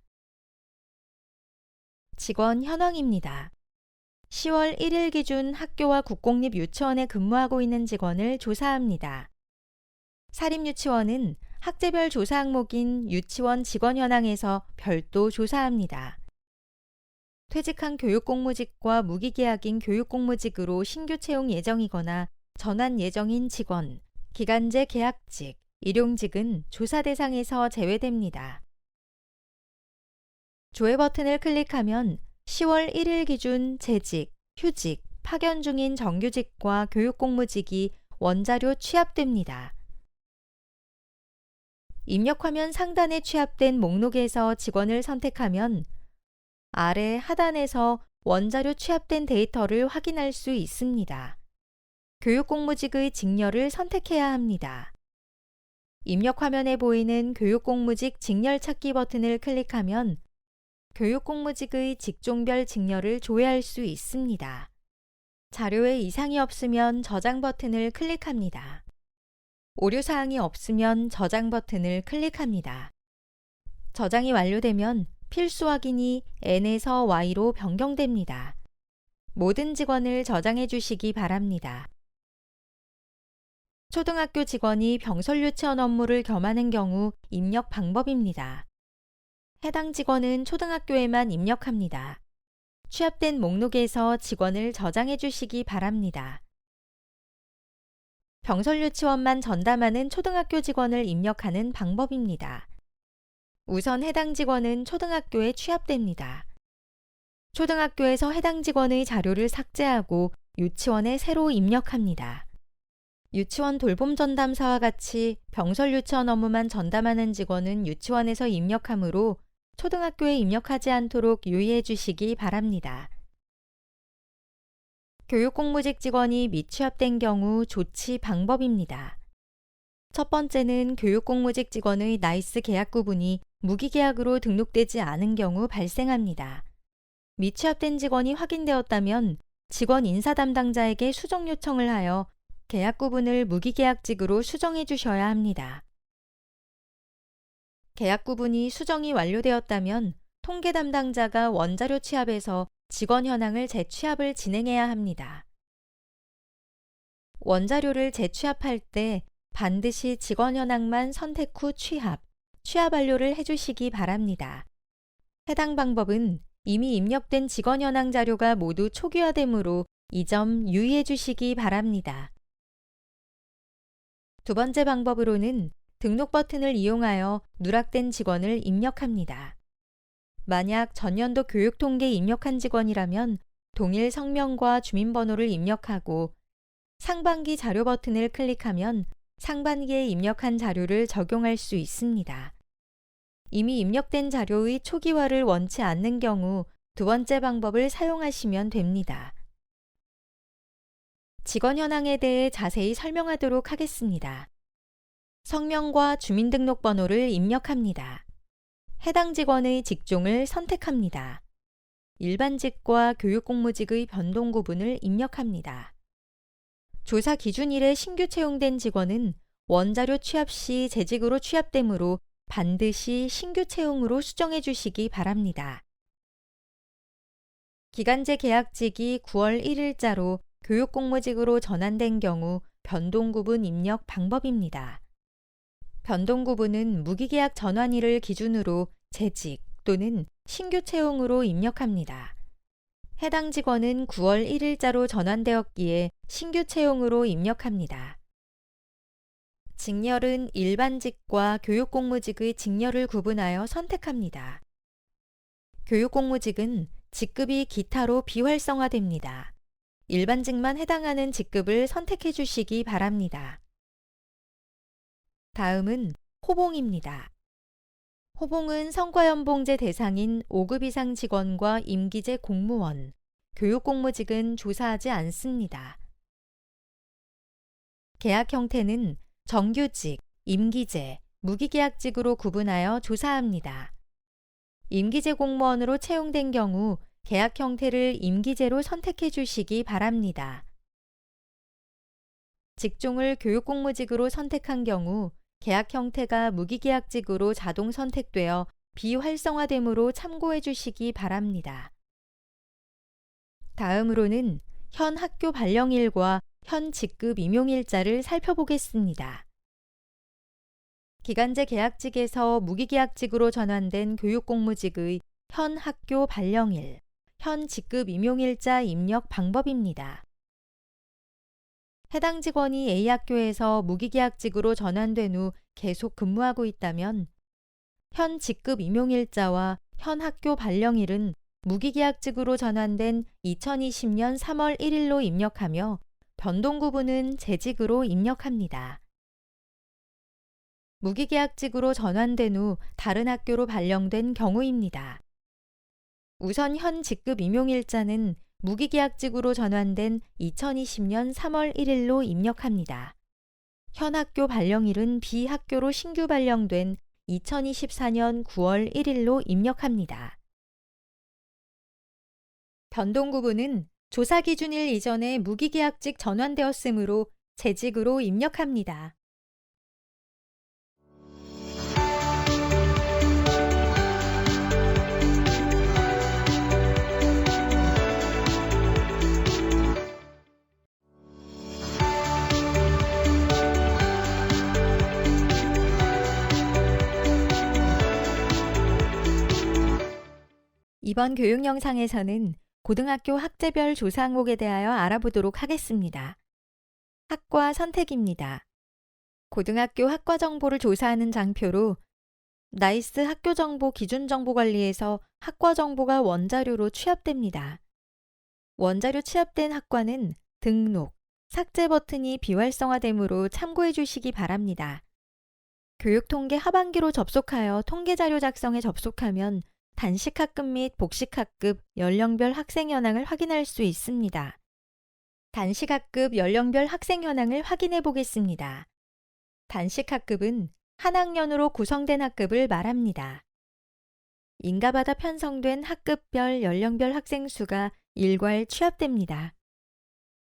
직원 현황입니다. 10월 1일 기준 학교와 국공립 유치원에 근무하고 있는 직원을 조사합니다. 사립유치원은 학제별 조사 항목인 유치원 직원 현황에서 별도 조사합니다. 퇴직한 교육공무직과 무기계약인 교육공무직으로 신규 채용 예정이거나 전환 예정인 직원, 기간제 계약직, 일용직은 조사 대상에서 제외됩니다. 조회 버튼을 클릭하면 10월 1일 기준 재직, 휴직, 파견 중인 정규직과 교육공무직이 원자료 취합됩니다. 입력화면 상단에 취합된 목록에서 직원을 선택하면 아래 하단에서 원자료 취합된 데이터를 확인할 수 있습니다. 교육공무직의 직렬을 선택해야 합니다. 입력화면에 보이는 교육공무직 직렬 찾기 버튼을 클릭하면 교육공무직의 직종별 직렬을 조회할 수 있습니다. 자료에 이상이 없으면 저장 버튼을 클릭합니다. 오류사항이 없으면 저장 버튼을 클릭합니다. 저장이 완료되면 필수 확인이 N에서 Y로 변경됩니다. 모든 직원을 저장해 주시기 바랍니다. 초등학교 직원이 병설 유치원 업무를 겸하는 경우 입력 방법입니다. 해당 직원은 초등학교에만 입력합니다. 취합된 목록에서 직원을 저장해 주시기 바랍니다. 병설 유치원만 전담하는 초등학교 직원을 입력하는 방법입니다. 우선 해당 직원은 초등학교에 취합됩니다. 초등학교에서 해당 직원의 자료를 삭제하고 유치원에 새로 입력합니다. 유치원 돌봄 전담사와 같이 병설 유치원 업무만 전담하는 직원은 유치원에서 입력하므로 초등학교에 입력하지 않도록 유의해 주시기 바랍니다. 교육공무직 직원이 미취합된 경우 조치 방법입니다. 첫 번째는 교육공무직 직원의 나이스 계약 구분이 무기계약으로 등록되지 않은 경우 발생합니다. 미취합된 직원이 확인되었다면 직원 인사 담당자에게 수정 요청을 하여 계약 구분을 무기계약직으로 수정해 주셔야 합니다. 계약 구분이 수정이 완료되었다면 통계 담당자가 원자료 취합에서 직원 현황을 재취합을 진행해야 합니다. 원자료를 재취합할 때 반드시 직원 현황만 선택 후 취합 완료를 해주시기 바랍니다. 해당 방법은 이미 입력된 직원 현황 자료가 모두 초기화되므로 이 점 유의해 주시기 바랍니다. 두 번째 방법으로는 등록 버튼을 이용하여 누락된 직원을 입력합니다. 만약 전년도 교육통계에 입력한 직원이라면 동일 성명과 주민번호를 입력하고 상반기 자료 버튼을 클릭하면 상반기에 입력한 자료를 적용할 수 있습니다. 이미 입력된 자료의 초기화를 원치 않는 경우 두 번째 방법을 사용하시면 됩니다. 직원 현황에 대해 자세히 설명하도록 하겠습니다. 성명과 주민등록번호를 입력합니다. 해당 직원의 직종을 선택합니다. 일반직과 교육공무직의 변동 구분을 입력합니다. 조사 기준일에 신규 채용된 직원은 원자료 취합 시 재직으로 취합되므로 반드시 신규 채용으로 수정해 주시기 바랍니다. 기간제 계약직이 9월 1일자로 교육공무직으로 전환된 경우 변동구분 입력 방법입니다. 변동구분은 무기계약 전환일을 기준으로 재직 또는 신규 채용으로 입력합니다. 해당 직원은 9월 1일자로 전환되었기에 신규 채용으로 입력합니다. 직렬은 일반직과 교육공무직의 직렬을 구분하여 선택합니다. 교육공무직은 직급이 기타로 비활성화됩니다. 일반직만 해당하는 직급을 선택해 주시기 바랍니다. 다음은 호봉입니다. 호봉은 성과연봉제 대상인 5급 이상 직원과 임기제 공무원, 교육공무직은 조사하지 않습니다. 계약 형태는 정규직, 임기제, 무기계약직으로 구분하여 조사합니다. 임기제 공무원으로 채용된 경우 계약 형태를 임기제로 선택해 주시기 바랍니다. 직종을 교육공무직으로 선택한 경우 계약 형태가 무기계약직으로 자동 선택되어 비활성화됨으로 참고해 주시기 바랍니다. 다음으로는 현 학교 발령일과 현 직급 임용일자를 살펴보겠습니다. 기간제 계약직에서 무기계약직으로 전환된 교육공무직의 현 학교 발령일, 현 직급 임용일자 입력 방법입니다. 해당 직원이 A학교에서 무기계약직으로 전환된 후 계속 근무하고 있다면 현 직급 임용일자와 현 학교 발령일은 무기계약직으로 전환된 2020년 3월 1일로 입력하며 변동구분은 재직으로 입력합니다. 무기계약직으로 전환된 후 다른 학교로 발령된 경우입니다. 우선 현 직급 임용일자는 무기계약직으로 전환된 2020년 3월 1일로 입력합니다. 현 학교 발령일은 B학교로 신규 발령된 2024년 9월 1일로 입력합니다. 변동구분은 조사기준일 이전에 무기계약직 전환되었으므로 재직으로 입력합니다. 이번 교육 영상에서는 고등학교 학제별 조사 항목에 대하여 알아보도록 하겠습니다. 학과 선택입니다. 고등학교 학과 정보를 조사하는 장표로 나이스 학교정보 기준정보관리에서 학과 정보가 원자료로 취합됩니다. 원자료 취합된 학과는 등록, 삭제 버튼이 비활성화되므로 참고해 주시기 바랍니다. 교육통계 하반기로 접속하여 통계자료 작성에 접속하면 단식학급 및 복식학급 연령별 학생 현황을 확인할 수 있습니다. 단식학급 연령별 학생 현황을 확인해 보겠습니다. 단식학급은 한 학년으로 구성된 학급을 말합니다. 인가받아 편성된 학급별 연령별 학생 수가 일괄 취합됩니다.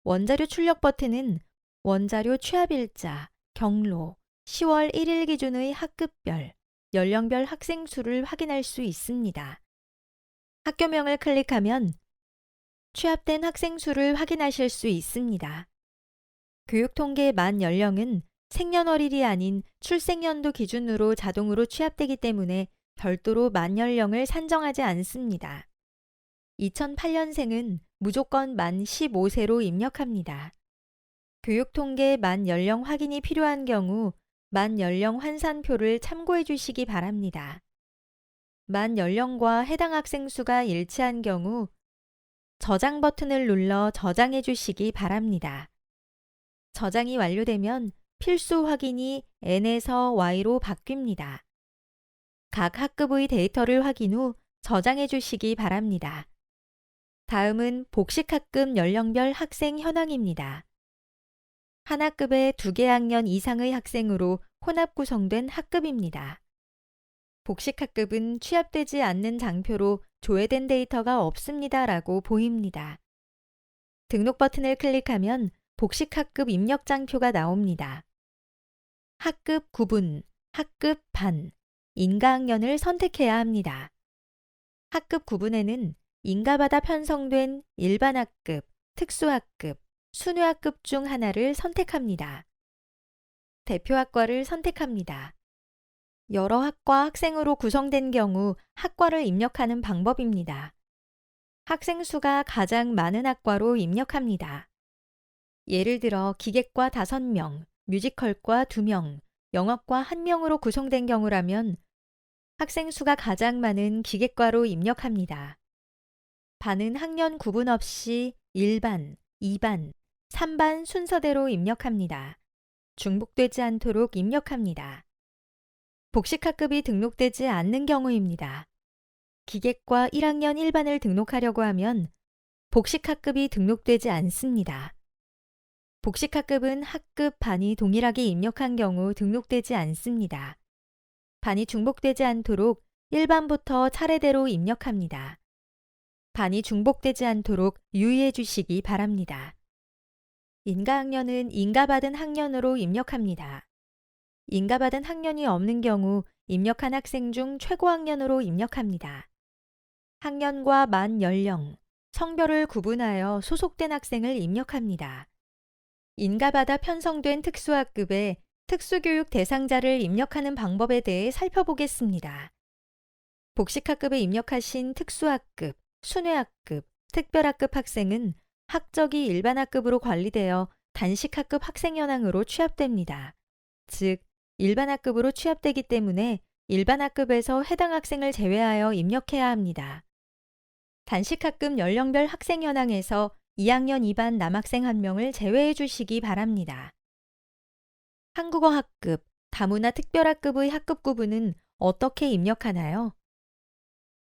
원자료 출력 버튼은 원자료 취합일자, 경로, 10월 1일 기준의 학급별, 연령별 학생 수를 확인할 수 있습니다. 학교명을 클릭하면 취합된 학생 수를 확인하실 수 있습니다. 교육통계 만 연령은 생년월일이 아닌 출생연도 기준으로 자동으로 취합되기 때문에 별도로 만 연령을 산정하지 않습니다. 2008년생은 무조건 만 15세로 입력합니다. 교육통계 만 연령 확인이 필요한 경우 만 연령 환산표를 참고해 주시기 바랍니다. 만 연령과 해당 학생 수가 일치한 경우 저장 버튼을 눌러 저장해 주시기 바랍니다. 저장이 완료되면 필수 확인이 N에서 Y로 바뀝니다. 각 학급의 데이터를 확인 후 저장해 주시기 바랍니다. 다음은 복식학급 연령별 학생 현황입니다. 한 학급에 2개 학년 이상의 학생으로 혼합 구성된 학급입니다. 복식학급은 취합되지 않는 장표로 조회된 데이터가 없습니다라고 보입니다. 등록 버튼을 클릭하면 복식학급 입력 장표가 나옵니다. 학급 구분, 학급 반, 인가학년을 선택해야 합니다. 학급 구분에는 인가받아 편성된 일반학급, 특수학급, 순회학급 중 하나를 선택합니다. 대표학과를 선택합니다. 여러 학과 학생으로 구성된 경우 학과를 입력하는 방법입니다. 학생 수가 가장 많은 학과로 입력합니다. 예를 들어 기계과 5명, 뮤지컬과 2명, 영어과 1명으로 구성된 경우라면 학생 수가 가장 많은 기계과로 입력합니다. 반은 학년 구분 없이 1반, 2반, 3반 순서대로 입력합니다. 중복되지 않도록 입력합니다. 복식학급이 등록되지 않는 경우입니다. 기계과 1학년 1반을 등록하려고 하면 복식학급이 등록되지 않습니다. 복식학급은 학급 반이 동일하게 입력한 경우 등록되지 않습니다. 반이 중복되지 않도록 1반부터 차례대로 입력합니다. 반이 중복되지 않도록 유의해 주시기 바랍니다. 인가학년은 인가받은 학년으로 입력합니다. 인가받은 학년이 없는 경우 입력한 학생 중 최고학년으로 입력합니다. 학년과 만 연령, 성별을 구분하여 소속된 학생을 입력합니다. 인가받아 편성된 특수학급에 특수교육 대상자를 입력하는 방법에 대해 살펴보겠습니다. 복식학급에 입력하신 특수학급, 순회학급, 특별학급 학생은 학적이 일반학급으로 관리되어 단식학급 학생현황으로 취합됩니다. 즉, 일반학급으로 취합되기 때문에 일반학급에서 해당 학생을 제외하여 입력해야 합니다. 단식학급 연령별 학생현황에서 2학년 2반 남학생 1명을 제외해 주시기 바랍니다. 한국어학급, 다문화 특별학급의 학급 구분은 어떻게 입력하나요?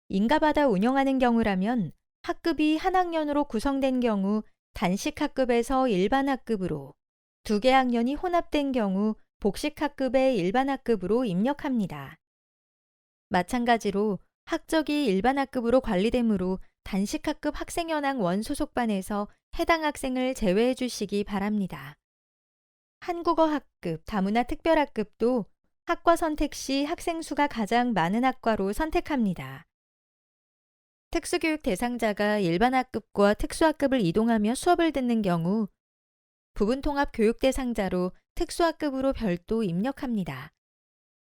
인가받아 운영하는 경우라면 학급이 한 학년으로 구성된 경우 단식학급에서 일반학급으로, 2개 학년이 혼합된 경우 복식학급의 일반학급으로 입력합니다. 마찬가지로 학적이 일반학급으로 관리되므로 단식학급 학생현황 원소속반에서 해당 학생을 제외해 주시기 바랍니다. 한국어학급, 다문화 특별학급도 학과 선택 시 학생 수가 가장 많은 학과로 선택합니다. 특수교육 대상자가 일반학급과 특수학급을 이동하며 수업을 듣는 경우 부분통합 교육 대상자로 특수학급으로 별도 입력합니다.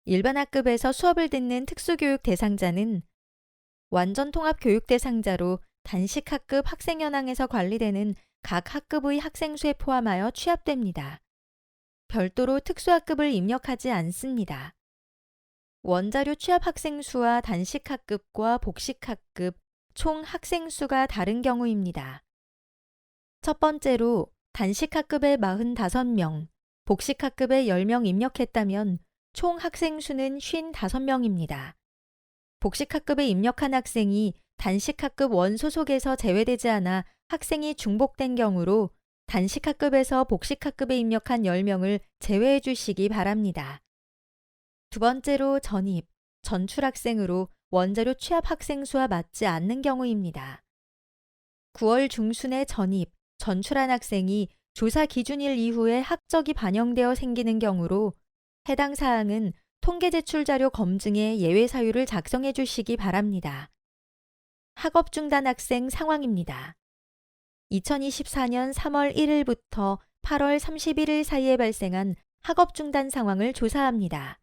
일반학급에서 수업을 듣는 특수교육 대상자는 완전통합 교육 대상자로 단식학급 학생현황에서 관리되는 각 학급의 학생 수에 포함하여 취합됩니다. 별도로 특수학급을 입력하지 않습니다. 원자료 취합 학생 수와 단식학급과 복식학급 총 학생 수가 다른 경우입니다. 첫 번째로 단식학급에 45명, 복식학급에 10명 입력했다면 총 학생 수는 55명입니다. 복식학급에 입력한 학생이 단식학급 원소속에서 제외되지 않아 학생이 중복된 경우로 단식학급에서 복식학급에 입력한 10명을 제외해 주시기 바랍니다. 두 번째로 전입, 전출학생으로 원자료 취합 학생 수와 맞지 않는 경우입니다. 9월 중순에 전입, 전출한 학생이 조사 기준일 이후에 학적이 반영되어 생기는 경우로 해당 사항은 통계 제출 자료 검증에 예외 사유를 작성해 주시기 바랍니다. 학업 중단 학생 상황입니다. 2024년 3월 1일부터 8월 31일 사이에 발생한 학업 중단 상황을 조사합니다.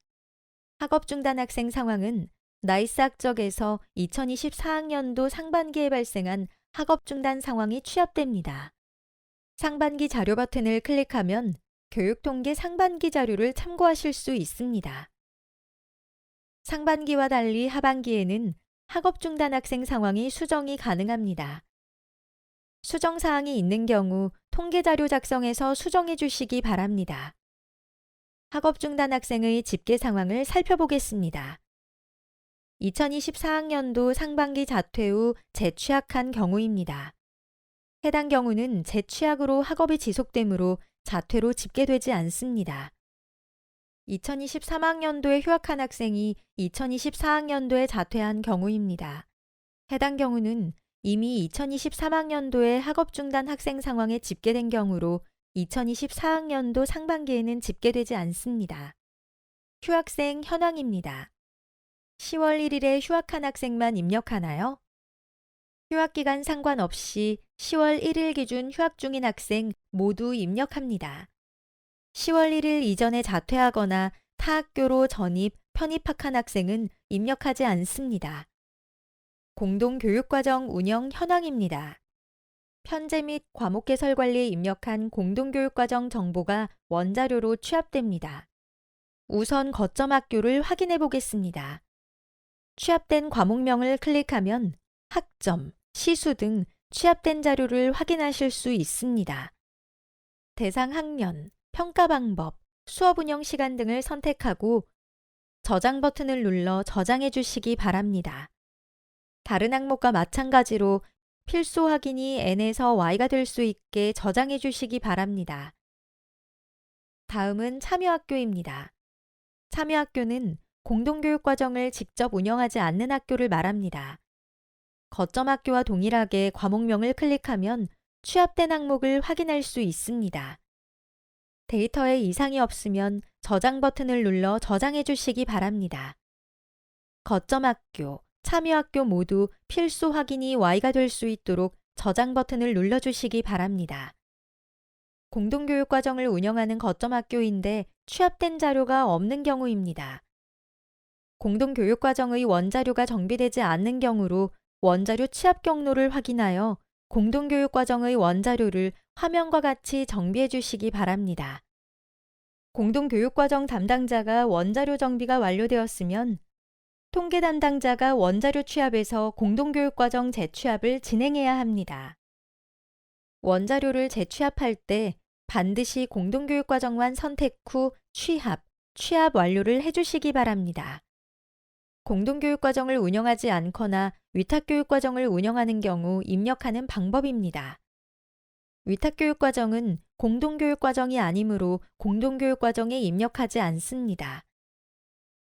학업 중단 학생 상황은 나이스 학적에서 2024학년도 상반기에 발생한 학업 중단 상황이 취합됩니다. 상반기 자료 버튼을 클릭하면 교육통계 상반기 자료를 참고하실 수 있습니다. 상반기와 달리 하반기에는 학업 중단 학생 상황이 수정이 가능합니다. 수정 사항이 있는 경우 통계 자료 작성에서 수정해 주시기 바랍니다. 학업 중단 학생의 집계 상황을 살펴보겠습니다. 2024학년도 상반기 자퇴 후 재취학한 경우입니다. 해당 경우는 재취학으로 학업이 지속되므로 자퇴로 집계되지 않습니다. 2023학년도에 휴학한 학생이 2024학년도에 자퇴한 경우입니다. 해당 경우는 이미 2023학년도에 학업 중단 학생 상황에 집계된 경우로 2024학년도 상반기에는 집계되지 않습니다. 휴학생 현황입니다. 10월 1일에 휴학한 학생만 입력하나요? 휴학기간 상관없이 10월 1일 기준 휴학 중인 학생 모두 입력합니다. 10월 1일 이전에 자퇴하거나 타 학교로 전입, 편입학한 학생은 입력하지 않습니다. 공동교육과정 운영 현황입니다. 편제 및 과목 개설 관리에 입력한 공동교육과정 정보가 원자료로 취합됩니다. 우선 거점 학교를 확인해 보겠습니다. 취합된 과목명을 클릭하면 학점, 시수 등 취합된 자료를 확인하실 수 있습니다. 대상 학년, 평가 방법, 수업 운영 시간 등을 선택하고 저장 버튼을 눌러 저장해 주시기 바랍니다. 다른 항목과 마찬가지로 필수 확인이 n에서 y가 될 수 있게 저장해 주시기 바랍니다. 다음은 참여학교입니다. 참여학교는 공동교육과정을 직접 운영하지 않는 학교를 말합니다. 거점 학교와 동일하게 과목명을 클릭하면 취합된 항목을 확인할 수 있습니다. 데이터에 이상이 없으면 저장 버튼을 눌러 저장해 주시기 바랍니다. 거점 학교, 참여학교 모두 필수 확인이 Y가 될 수 있도록 저장 버튼을 눌러주시기 바랍니다. 공동교육과정을 운영하는 거점 학교인데 취합된 자료가 없는 경우입니다. 공동교육과정의 원자료가 정비되지 않는 경우로 원자료 취합 경로를 확인하여 공동교육과정의 원자료를 화면과 같이 정비해 주시기 바랍니다. 공동교육과정 담당자가 원자료 정비가 완료되었으면 통계 담당자가 원자료 취합에서 공동교육과정 재취합을 진행해야 합니다. 원자료를 재취합할 때 반드시 공동교육과정만 선택 후 취합 완료를 해주시기 바랍니다. 공동교육과정을 운영하지 않거나 위탁교육과정을 운영하는 경우 입력하는 방법입니다. 위탁교육과정은 공동교육과정이 아니므로 공동교육과정에 입력하지 않습니다.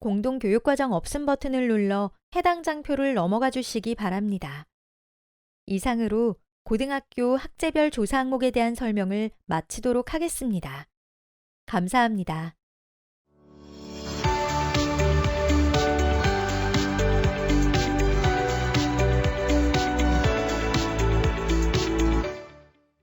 공동교육과정 없음 버튼을 눌러 해당 장표를 넘어가 주시기 바랍니다. 이상으로 고등학교 학제별 조사 항목에 대한 설명을 마치도록 하겠습니다. 감사합니다.